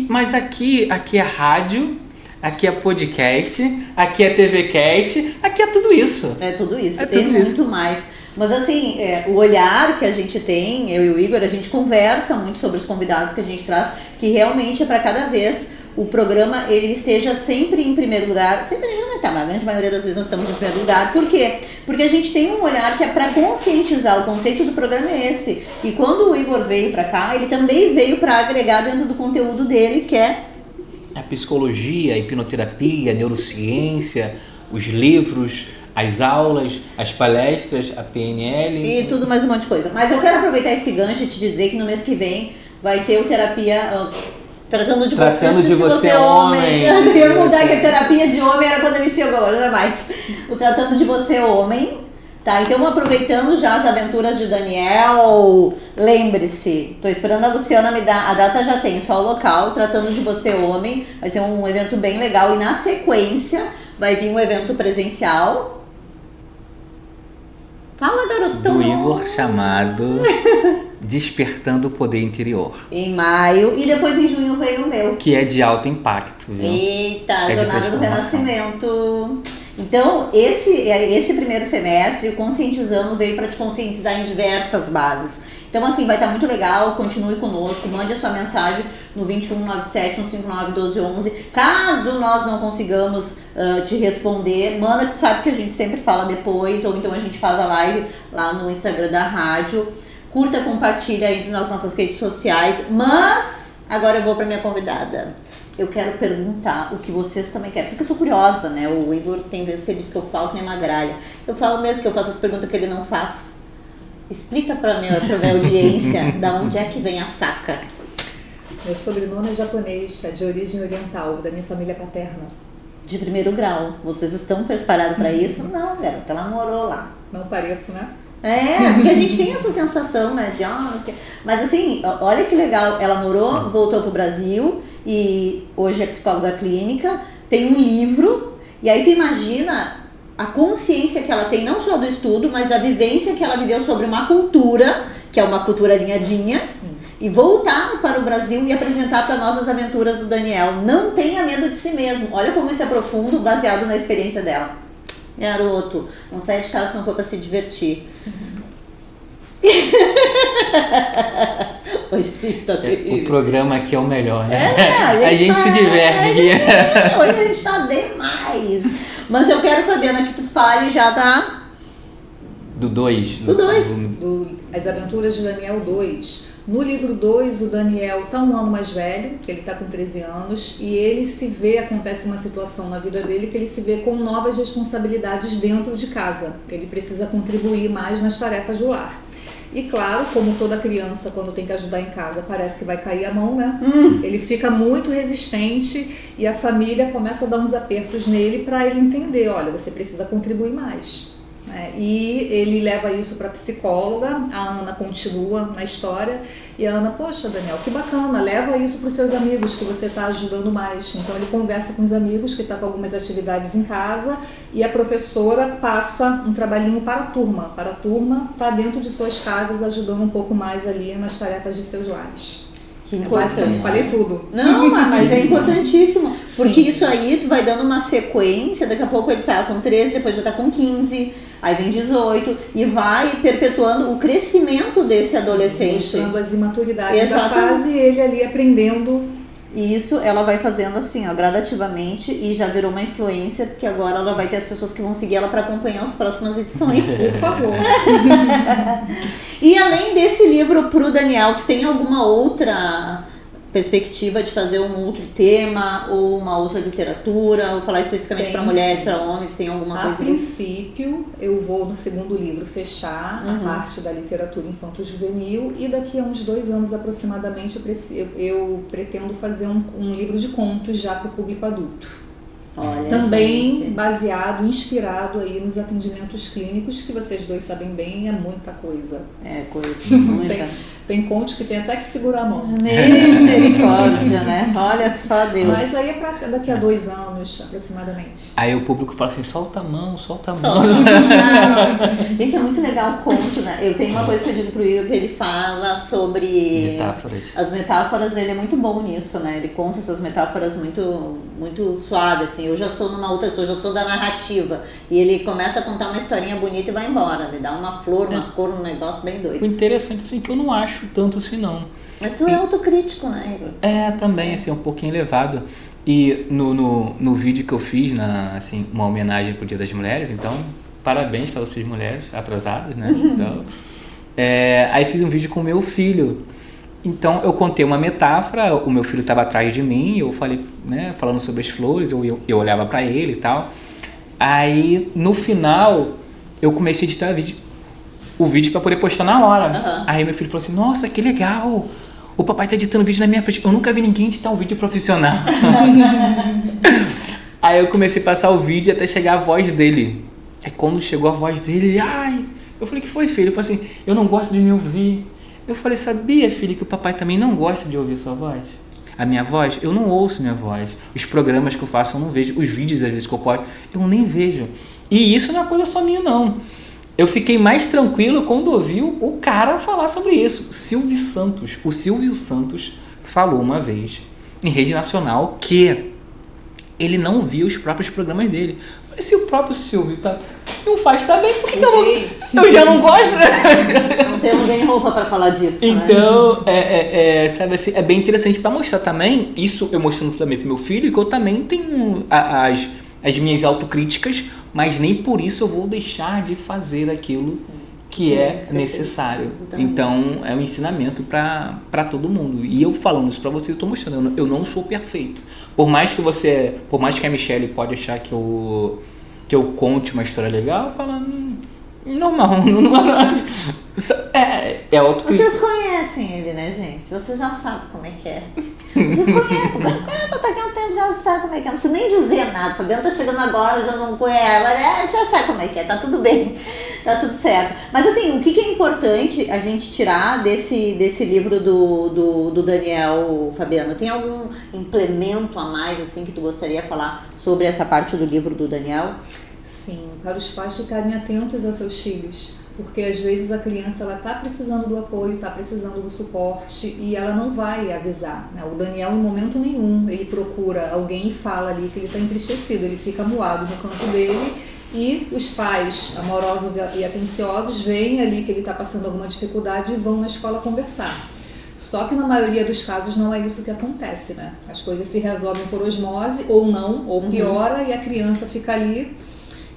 Mas aqui é rádio, aqui é podcast, aqui é TVcast, aqui é tudo isso. É tudo isso, tem muito mais. Mas assim, o olhar que a gente tem, eu e o Igor, a gente conversa muito sobre os convidados que a gente traz, que realmente é para cada vez o programa ele esteja sempre em primeiro lugar. Sempre a gente não está, mas a grande maioria das vezes nós estamos em primeiro lugar. Por quê? Porque a gente tem um olhar que é para conscientizar. O conceito do programa é esse. E quando o Igor veio para cá, ele também veio para agregar dentro do conteúdo dele, que é a psicologia, a hipnoterapia, a neurociência, os livros, as aulas, as palestras, a PNL. E tudo mais um monte de coisa. Mas eu quero aproveitar esse gancho e te dizer que no mês que vem vai ter o terapia... Tratando de você homem. Eu ia mudar que a terapia de homem era quando ele chegou, agora não é mais. O Tratando de Você Homem, tá? Então, aproveitando já as aventuras de Daniel, lembre-se, tô esperando a Luciana me dar, a data já tem, só o local, Tratando de Você Homem, vai ser um evento bem legal e na sequência vai vir um evento presencial. Fala, garotão! Do Igor chamado... Despertando o Poder Interior. Em maio. E depois em junho veio o meu. Que é de alto impacto, viu? Eita, Jornada do Renascimento. Então, esse primeiro semestre, o Conscientizando veio para te conscientizar em diversas bases. Então, assim, vai estar muito legal. Continue conosco. Mande a sua mensagem no 2197-159-1211. Caso nós não consigamos te responder, manda, que tu sabe que a gente sempre fala depois. Ou então a gente faz a live lá no Instagram da rádio. Curta, compartilha entre nas nossas redes sociais. Mas agora eu vou para minha convidada. Eu quero perguntar o que vocês também querem. Porque eu sou curiosa, né? O Igor tem vezes que ele diz que eu falo que nem uma gralha. Eu falo mesmo que eu faço as perguntas que ele não faz. Explica pra minha audiência da onde é que vem a Saca. Meu sobrenome é japonês, é de origem oriental, da minha família paterna. De primeiro grau. Vocês estão preparados para isso? Não, garota, ela morou lá. Não pareço, né? Porque a gente tem essa sensação, né, de mas assim, olha que legal, ela morou, voltou pro Brasil e hoje é psicóloga clínica, tem um livro, e aí tu imagina a consciência que ela tem, não só do estudo, mas da vivência que ela viveu sobre uma cultura que é uma cultura alinhadinha, Sim. e voltar para o Brasil e apresentar para nós as aventuras do Daniel. Não tenha medo de si mesmo. Olha como isso é profundo, baseado na experiência dela. Garoto, não sai de casa se não for para se divertir. Hoje tá terrível. O programa aqui é o melhor, né? A gente se diverte aqui. Hoje a gente tá demais. Mas eu quero, Fabiana, que tu fale já da... Do 2. Do 2. As Aventuras de Daniel 2. No livro 2, o Daniel está um ano mais velho, que ele está com 13 anos, e ele se vê, acontece uma situação na vida dele que ele se vê com novas responsabilidades dentro de casa. Ele precisa contribuir mais nas tarefas do lar. E claro, como toda criança, quando tem que ajudar em casa, parece que vai cair a mão, né? Ele fica muito resistente e a família começa a dar uns apertos nele para ele entender, olha, você precisa contribuir mais. E ele leva isso para a psicóloga, a Ana continua na história, e a Ana, poxa Daniel, que bacana, leva isso para os seus amigos que você está ajudando mais. Então ele conversa com os amigos que está com algumas atividades em casa e a professora passa um trabalhinho para a turma estar dentro de suas casas ajudando um pouco mais ali nas tarefas de seus lares. Que Basicamente, falei tudo. Não, mas é importantíssimo. Porque Sim. isso aí, tu vai dando uma sequência, daqui a pouco ele tá com 13, depois já tá com 15, aí vem 18, e vai perpetuando o crescimento desse adolescente. Mostrando as imaturidades Exatamente. da fase e ele ali aprendendo. E isso ela vai fazendo assim, ó, gradativamente, e já virou uma influência, porque agora ela vai ter as pessoas que vão seguir ela para acompanhar as próximas edições. Por favor. E além desse livro pro Daniel, tu tem alguma outra perspectiva de fazer um outro tema ou uma outra literatura, ou falar especificamente Tem, para mulheres, sim. para homens, tem alguma A coisa? princípio, eu vou no segundo livro fechar a parte da literatura infanto-juvenil e daqui a uns 2 anos aproximadamente eu pretendo fazer um livro de contos já para o público adulto. Olha, Também gente. baseado, inspirado aí nos atendimentos clínicos, que vocês dois sabem bem, é muita coisa. É coisa, muita. Tem contos que tem até que segurar a mão. Misericórdia, né? Olha só Deus. Mas aí é para daqui a 2 anos aproximadamente. Aí o público fala assim, solta a mão, solta a mão. Gente, é muito legal o conto, né? Eu tenho uma coisa que eu digo pro Igor, que ele fala sobre Metáforas. as metáforas, ele é muito bom nisso, né? Ele conta essas metáforas muito, muito suave, assim. Eu já sou numa outra, eu já sou da narrativa. E ele começa a contar uma historinha bonita e vai embora. Ele dá uma flor, uma cor, um negócio bem O doido. interessante assim, que eu não acho tanto assim não. Mas tu é autocrítico, né, Igor? É, também, assim, um pouquinho elevado. E no vídeo que eu fiz, assim, uma homenagem pro Dia das Mulheres, então, parabéns para vocês mulheres atrasadas, né? Então, aí fiz um vídeo com o meu filho. Então, eu contei uma metáfora, o meu filho estava atrás de mim, eu falei, né, falando sobre as flores, eu olhava para ele e tal. Aí, no final, eu comecei a editar o vídeo para poder postar na hora. Aí meu filho falou assim, nossa, que legal! O papai tá editando vídeo na minha frente. Eu nunca vi ninguém editar um vídeo profissional. Aí eu comecei a passar o vídeo até chegar a voz dele. Aí quando chegou a voz dele, ele, ai! Eu falei, que foi, filho? Ele falou assim, eu não gosto de me ouvir. Eu falei, sabia, filho, que o papai também não gosta de ouvir sua voz? A minha voz? Eu não ouço minha voz. Os programas que eu faço eu não vejo. Os vídeos, às vezes, que eu posto, eu nem vejo. E isso não é coisa só minha, não. Eu fiquei mais tranquilo quando ouvi o cara falar sobre isso. O Silvio Santos falou uma vez em rede nacional que ele não via os próprios programas dele. Eu falei, se o próprio Silvio não faz, tá bem, por que eu já não gosto? Não temos nem roupa pra falar disso, então, né? Sabe assim, é bem interessante para mostrar também, isso eu mostrando também pro meu filho, que eu também tenho as minhas autocríticas, mas nem por isso eu vou deixar de fazer aquilo que é necessário. Então, é um ensinamento para todo mundo. E eu falando isso para vocês, eu estou mostrando, eu não sou perfeito. Por mais que a Michelle pode achar que eu conte uma história legal, falando normal, é autocrítica. Vocês conhecem ele, né, gente? Vocês já sabem como é que é. Vocês conhecem, tá aqui há um tempo, já sabe como é que é. Não preciso nem dizer nada. Fabiano tá chegando agora, já não conhece, mas já sabe como é que é, tá tudo bem, tá tudo certo. Mas assim, o que é importante a gente tirar desse livro do Daniel, Fabiana? Tem algum implemento a mais, assim, que tu gostaria de falar sobre essa parte do livro do Daniel? Sim, para os pais ficarem atentos aos seus filhos. porque às vezes a criança ela está precisando do apoio, está precisando do suporte e ela não vai avisar, né? O Daniel, em momento nenhum, ele procura alguém e fala ali que ele está entristecido, ele fica amuado no canto dele e os pais amorosos e atenciosos veem ali que ele está passando alguma dificuldade e vão na escola conversar. Só que na maioria dos casos não é isso que acontece, né? As coisas se resolvem por osmose ou não, ou piora e a criança fica ali.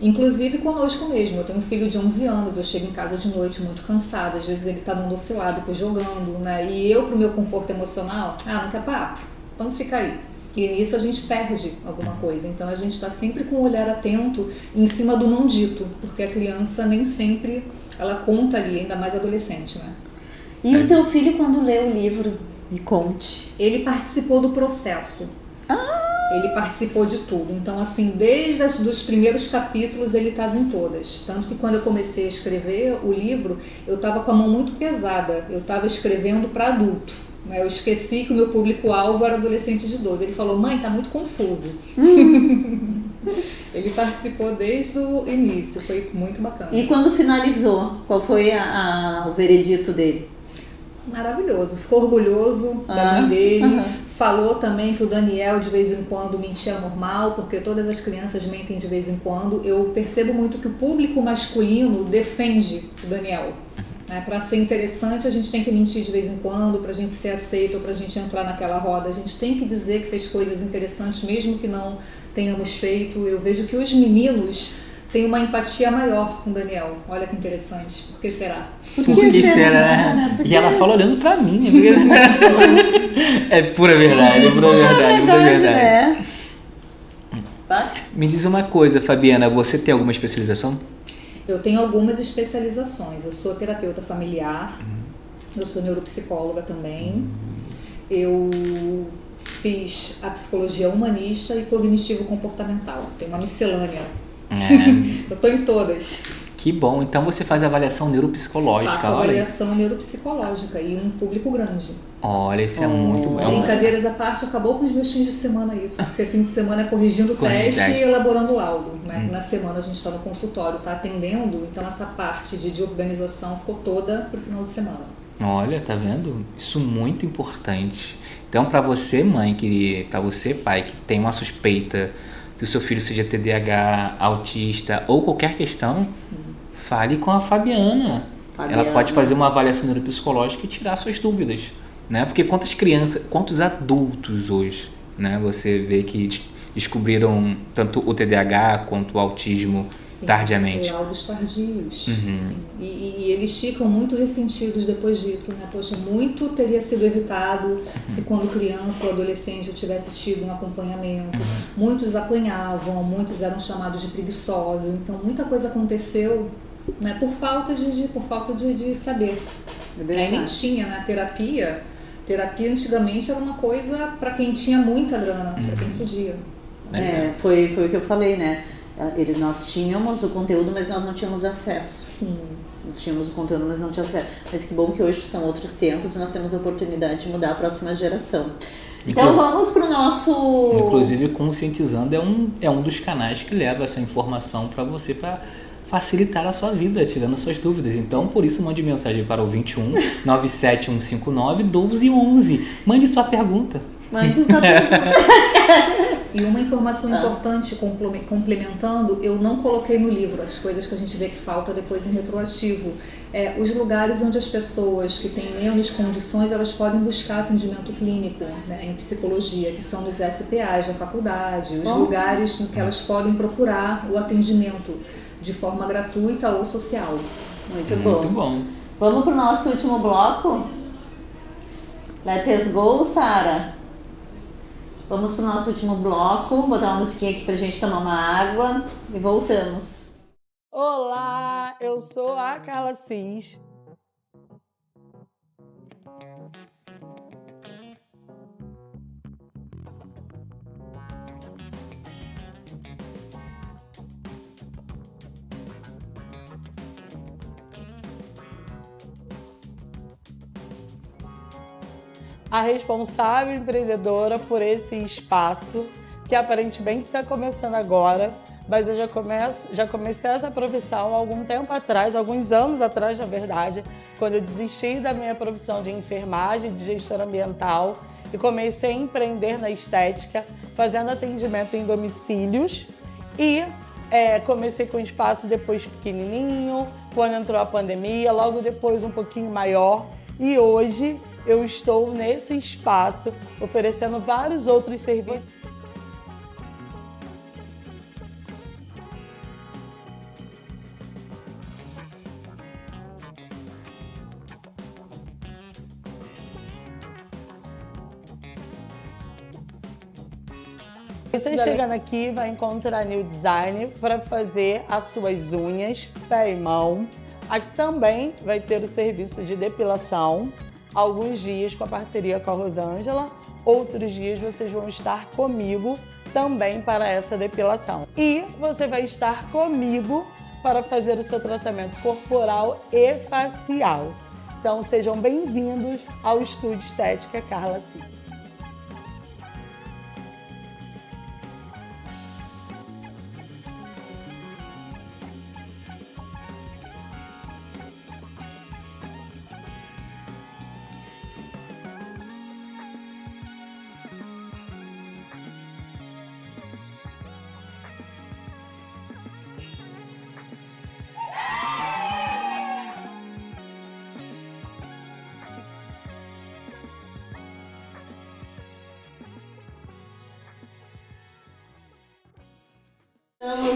Inclusive conosco mesmo, eu tenho um filho de 11 anos, eu chego em casa de noite muito cansada, às vezes ele tá mundo oscilado, jogando, né? E eu, pro meu conforto emocional, não quer papo, então fica aí. E nisso a gente perde alguma coisa, então a gente está sempre com o olhar atento em cima do não dito, porque a criança nem sempre ela conta ali, ainda mais adolescente, né? E o teu filho, quando lê o livro, me conte. Ele participou do processo. Ele participou de tudo. Então, assim, desde os primeiros capítulos, ele estava em todas. Tanto que quando eu comecei a escrever o livro, eu estava com a mão muito pesada. Eu estava escrevendo para adulto. Né? Eu esqueci que o meu público-alvo era adolescente de 12. Ele falou, mãe, tá muito confuso. Ele participou desde o início. Foi muito bacana. E quando finalizou, qual foi o veredito dele? Maravilhoso. Ficou orgulhoso da mãe dele. Falou também que o Daniel de vez em quando mentia normal, porque todas as crianças mentem de vez em quando. Eu percebo muito que o público masculino defende o Daniel. Para ser interessante, a gente tem que mentir de vez em quando, para a gente ser aceito, para a gente entrar naquela roda. A gente tem que dizer que fez coisas interessantes, mesmo que não tenhamos feito. Eu vejo que os meninos têm uma empatia maior com o Daniel. Olha que interessante. Por que será? Por que será? E ela fala olhando pra mim. É pura verdade, pura verdade. Né? Me diz uma coisa, Fabiana, você tem alguma especialização? Eu tenho algumas especializações. Eu sou terapeuta familiar, eu sou neuropsicóloga também. Eu fiz a psicologia humanista e cognitivo-comportamental. Tem uma miscelânea. Eu estou em todas. Que bom, então você faz avaliação neuropsicológica. Faço avaliação neuropsicológica e um público grande. Olha, isso é muito bom. Brincadeiras à parte, acabou com os meus fins de semana isso, porque fim de semana é corrigindo o teste e elaborando o laudo, né? Na semana a gente está no consultório, está atendendo, então essa parte de organização ficou toda pro final de semana. Olha, tá vendo? Isso é muito importante. Então, para você, mãe, para você, pai, que tem uma suspeita que o seu filho seja TDAH, autista ou qualquer questão, fale com a Fabiana. Ela pode fazer uma avaliação neuropsicológica e tirar suas dúvidas, né? Porque quantas crianças, quantos adultos hoje, né? Você vê que descobriram tanto o TDAH quanto o autismo tardiamente. Laudos tardios. Sim. E eles ficam muito ressentidos depois disso, né? Poxa, muito teria sido evitado se quando criança ou adolescente eu tivesse tido um acompanhamento. Muitos apanhavam, muitos eram chamados de preguiçosos. Então muita coisa aconteceu, né? Por falta de saber. Aí nem tinha, né? Terapia antigamente era uma coisa para quem tinha muita grana, para quem podia. Foi o que eu falei, né? Nós tínhamos o conteúdo, mas nós não tínhamos acesso. Sim. Nós tínhamos o conteúdo, mas não tínhamos acesso. Mas que bom que hoje são outros tempos e nós temos a oportunidade de mudar a próxima geração. Então vamos para o nosso... Inclusive, Conscientizando é um dos canais que leva essa informação para você, para facilitar a sua vida, tirando suas dúvidas. Então, por isso, mande mensagem para o 21 97159 1211. Mande sua pergunta. E uma informação importante, complementando, eu não coloquei no livro as coisas que a gente vê que falta depois em retroativo. Os lugares onde as pessoas que têm menos condições, elas podem buscar atendimento clínico, né, em psicologia, que são nos SPAs da faculdade, os lugares em que elas podem procurar o atendimento de forma gratuita ou social. Muito bom. Vamos para o nosso último bloco? Let us go, Sara. Vamos para o nosso último bloco, botar uma musiquinha aqui pra gente tomar uma água e voltamos. Olá, eu sou a Carla Cis. A responsável empreendedora por esse espaço que aparentemente está começando agora, mas eu já comecei essa profissão há algum tempo atrás, alguns anos atrás, na verdade, quando eu desisti da minha profissão de enfermagem, de gestora ambiental, e comecei a empreender na estética, fazendo atendimento em domicílios, e comecei com um espaço depois pequenininho, quando entrou a pandemia, logo depois um pouquinho maior, e hoje eu estou nesse espaço oferecendo vários outros serviços. Você chegando aqui vai encontrar New Design para fazer as suas unhas, pé e mão. Aqui também vai ter o serviço de depilação, alguns dias com a parceria com a Rosângela, outros dias vocês vão estar comigo também para essa depilação. E você vai estar comigo para fazer o seu tratamento corporal e facial. Então sejam bem-vindos ao Estúdio Estética Carla C.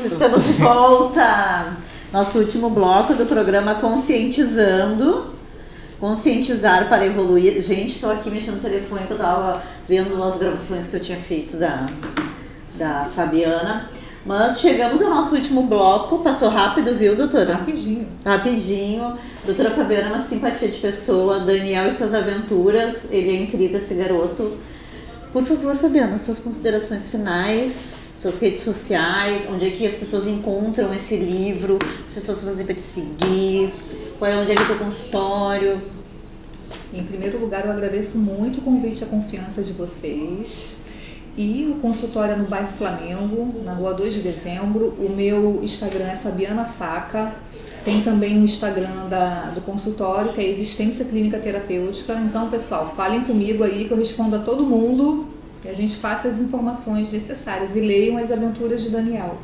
Estamos de volta! Nosso último bloco do programa Conscientizando. Conscientizar para evoluir. Gente, estou aqui mexendo no telefone que eu estava vendo as gravações que eu tinha feito da Fabiana. Mas chegamos ao nosso último bloco. Passou rápido, viu, doutora? Rapidinho. Rapidinho. Doutora Fabiana é uma simpatia de pessoa. Daniel e suas aventuras. Ele é incrível, esse garoto. Por favor, Fabiana, suas considerações finais. Suas redes sociais, onde é que as pessoas encontram esse livro, as pessoas fazem para te seguir, onde é que é o teu consultório. Em primeiro lugar, eu agradeço muito o convite e a confiança de vocês. E o consultório é no bairro Flamengo, na rua 2 de dezembro. O meu Instagram é Fabiana Saca. Tem também o Instagram do consultório, que é Existência Clínica Terapêutica. Então, pessoal, falem comigo aí que eu respondo a todo mundo. E a gente faça as informações necessárias e leiam as aventuras de Daniel.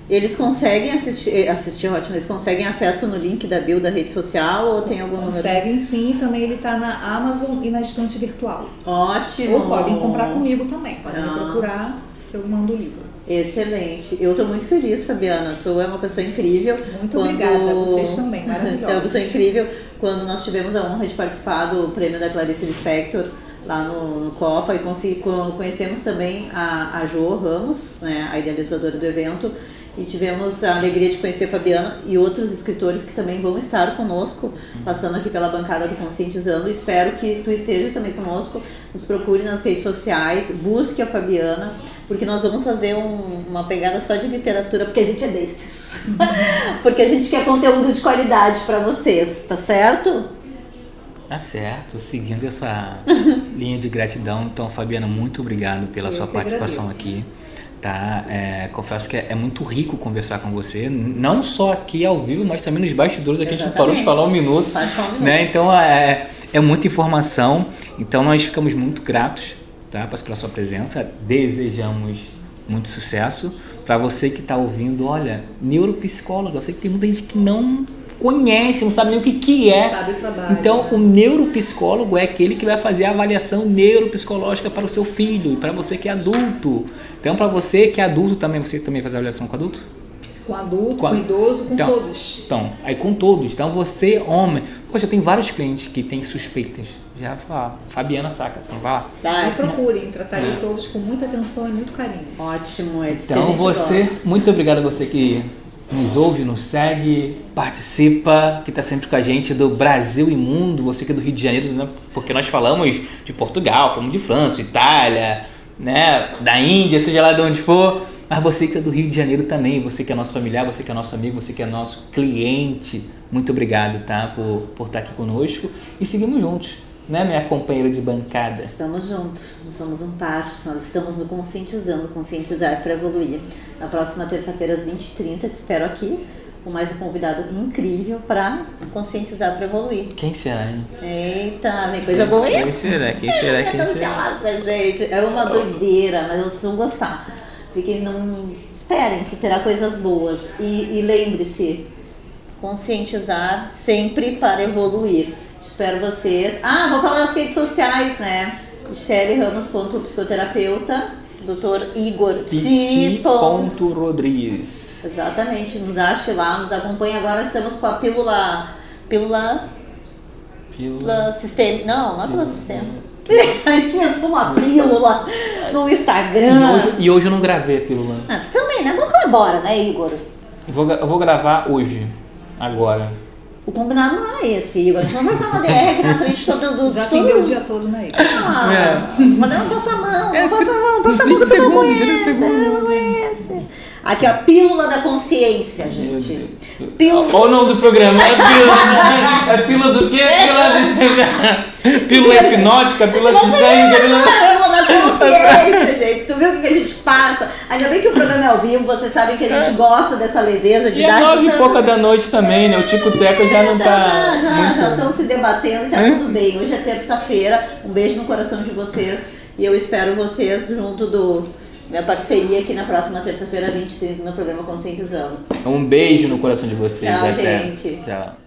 Eles conseguem assistir ótimo, eles conseguem acesso no link da bio da rede social ou tem algum número? Conseguem sim, também ele está na Amazon e na estante virtual. Ótimo! Ou podem comprar comigo também, podem me procurar que eu mando o livro. Excelente. Eu estou muito feliz, Fabiana. Tu é uma pessoa incrível. Muito obrigada. Vocês também, maravilhosos. É uma pessoa incrível. Quando nós tivemos a honra de participar do prêmio da Clarice Lispector lá no Copa, e conhecemos também a Jo Ramos, né, a idealizadora do evento, e tivemos a alegria de conhecer a Fabiana e outros escritores que também vão estar conosco, passando aqui pela bancada do Conscientizando. Espero que tu esteja também conosco, nos procure nas redes sociais, busque a Fabiana, porque nós vamos fazer uma pegada só de literatura, porque a gente é desses. Porque a gente quer conteúdo de qualidade para vocês, tá certo? Tá certo, seguindo essa linha de gratidão. Então, Fabiana, muito obrigado pela sua participação aqui. Tá? Confesso que é muito rico conversar com você, não só aqui ao vivo, mas também nos bastidores. Aqui. Exatamente. A gente não parou de falar um minuto. Né? Então, é muita informação. Então, nós ficamos muito gratos, tá? Pela sua presença. Desejamos muito sucesso. Para você que está ouvindo, olha, neuropsicóloga, eu sei que tem muita gente que não conhece, não sabe nem o que é. Sabe o trabalho, então, né? O neuropsicólogo é aquele que vai fazer a avaliação neuropsicológica para o seu filho e para você que é adulto. Então, para você que é adulto também, você também faz avaliação com adulto? Com adulto, com idoso, com todos. Então, aí com todos. Então, você, homem... Poxa, eu tenho vários clientes que têm suspeitas. Já fala, Fabiana Saca, então vai lá. Me procurem, tratarei todos com muita atenção e muito carinho. Ótimo, é disso então, que a gente gosta. Muito obrigado a você que nos ouve, nos segue, participa, que está sempre com a gente do Brasil e mundo, você que é do Rio de Janeiro, né? Porque nós falamos de Portugal, falamos de França, Itália, né? Da Índia, seja lá de onde for, mas você que é do Rio de Janeiro também, você que é nosso familiar, você que é nosso amigo, você que é nosso cliente, muito obrigado, tá? Por estar aqui conosco e seguimos juntos. né, minha companheira de bancada? Estamos juntos, nós somos um par, nós estamos no Conscientizando, conscientizar para evoluir. Na próxima terça-feira, às 20h30, te espero aqui com mais um convidado incrível para conscientizar para evoluir. Quem será, hein? Eita, vem coisa boa aí. Quem será? Quem será? Quem Eu tô será? ansiosa, gente. É uma doideira, mas vocês vão gostar. Esperem que terá coisas boas. E lembre-se, conscientizar sempre para evoluir. Espero vocês. Vou falar das redes sociais, né? Michele Ramos, psicoterapeuta. Dr. Igor Psi. Rodrigues. Exatamente, nos ache lá, nos acompanhe. Agora estamos com a pílula sistema. Não é pílula sistema. A gente inventou uma pílula no Instagram. E hoje eu não gravei a pílula. Tu também, né? Vamos colabora, né, Igor? Eu vou gravar hoje, agora. O combinado não era esse, Igor. A gente não vai ficar uma DR aqui na frente todo Já atendeu o dia todo, né? Mas não passa a mão, passa a mão que tu não conhece. Não conhece. Aqui, ó, pílula da consciência, gente. Olha o nome do programa, é pílula do quê? Pílula hipnótica, pílula sistêmica, pílula da consciência, gente. Tu viu o que a gente passa? Ainda bem que o programa é ao vivo, vocês sabem que a gente gosta dessa leveza de dar... E 9h da noite também, né? O Tico-Teco já não tá... Já estão se debatendo e tá tudo bem. Hoje é terça-feira, um beijo no coração de vocês e eu espero vocês junto do... minha parceria aqui na próxima terça-feira, 20h30, no programa Conscientizando. Um beijo no coração de vocês. Tchau, até. gente. Tchau.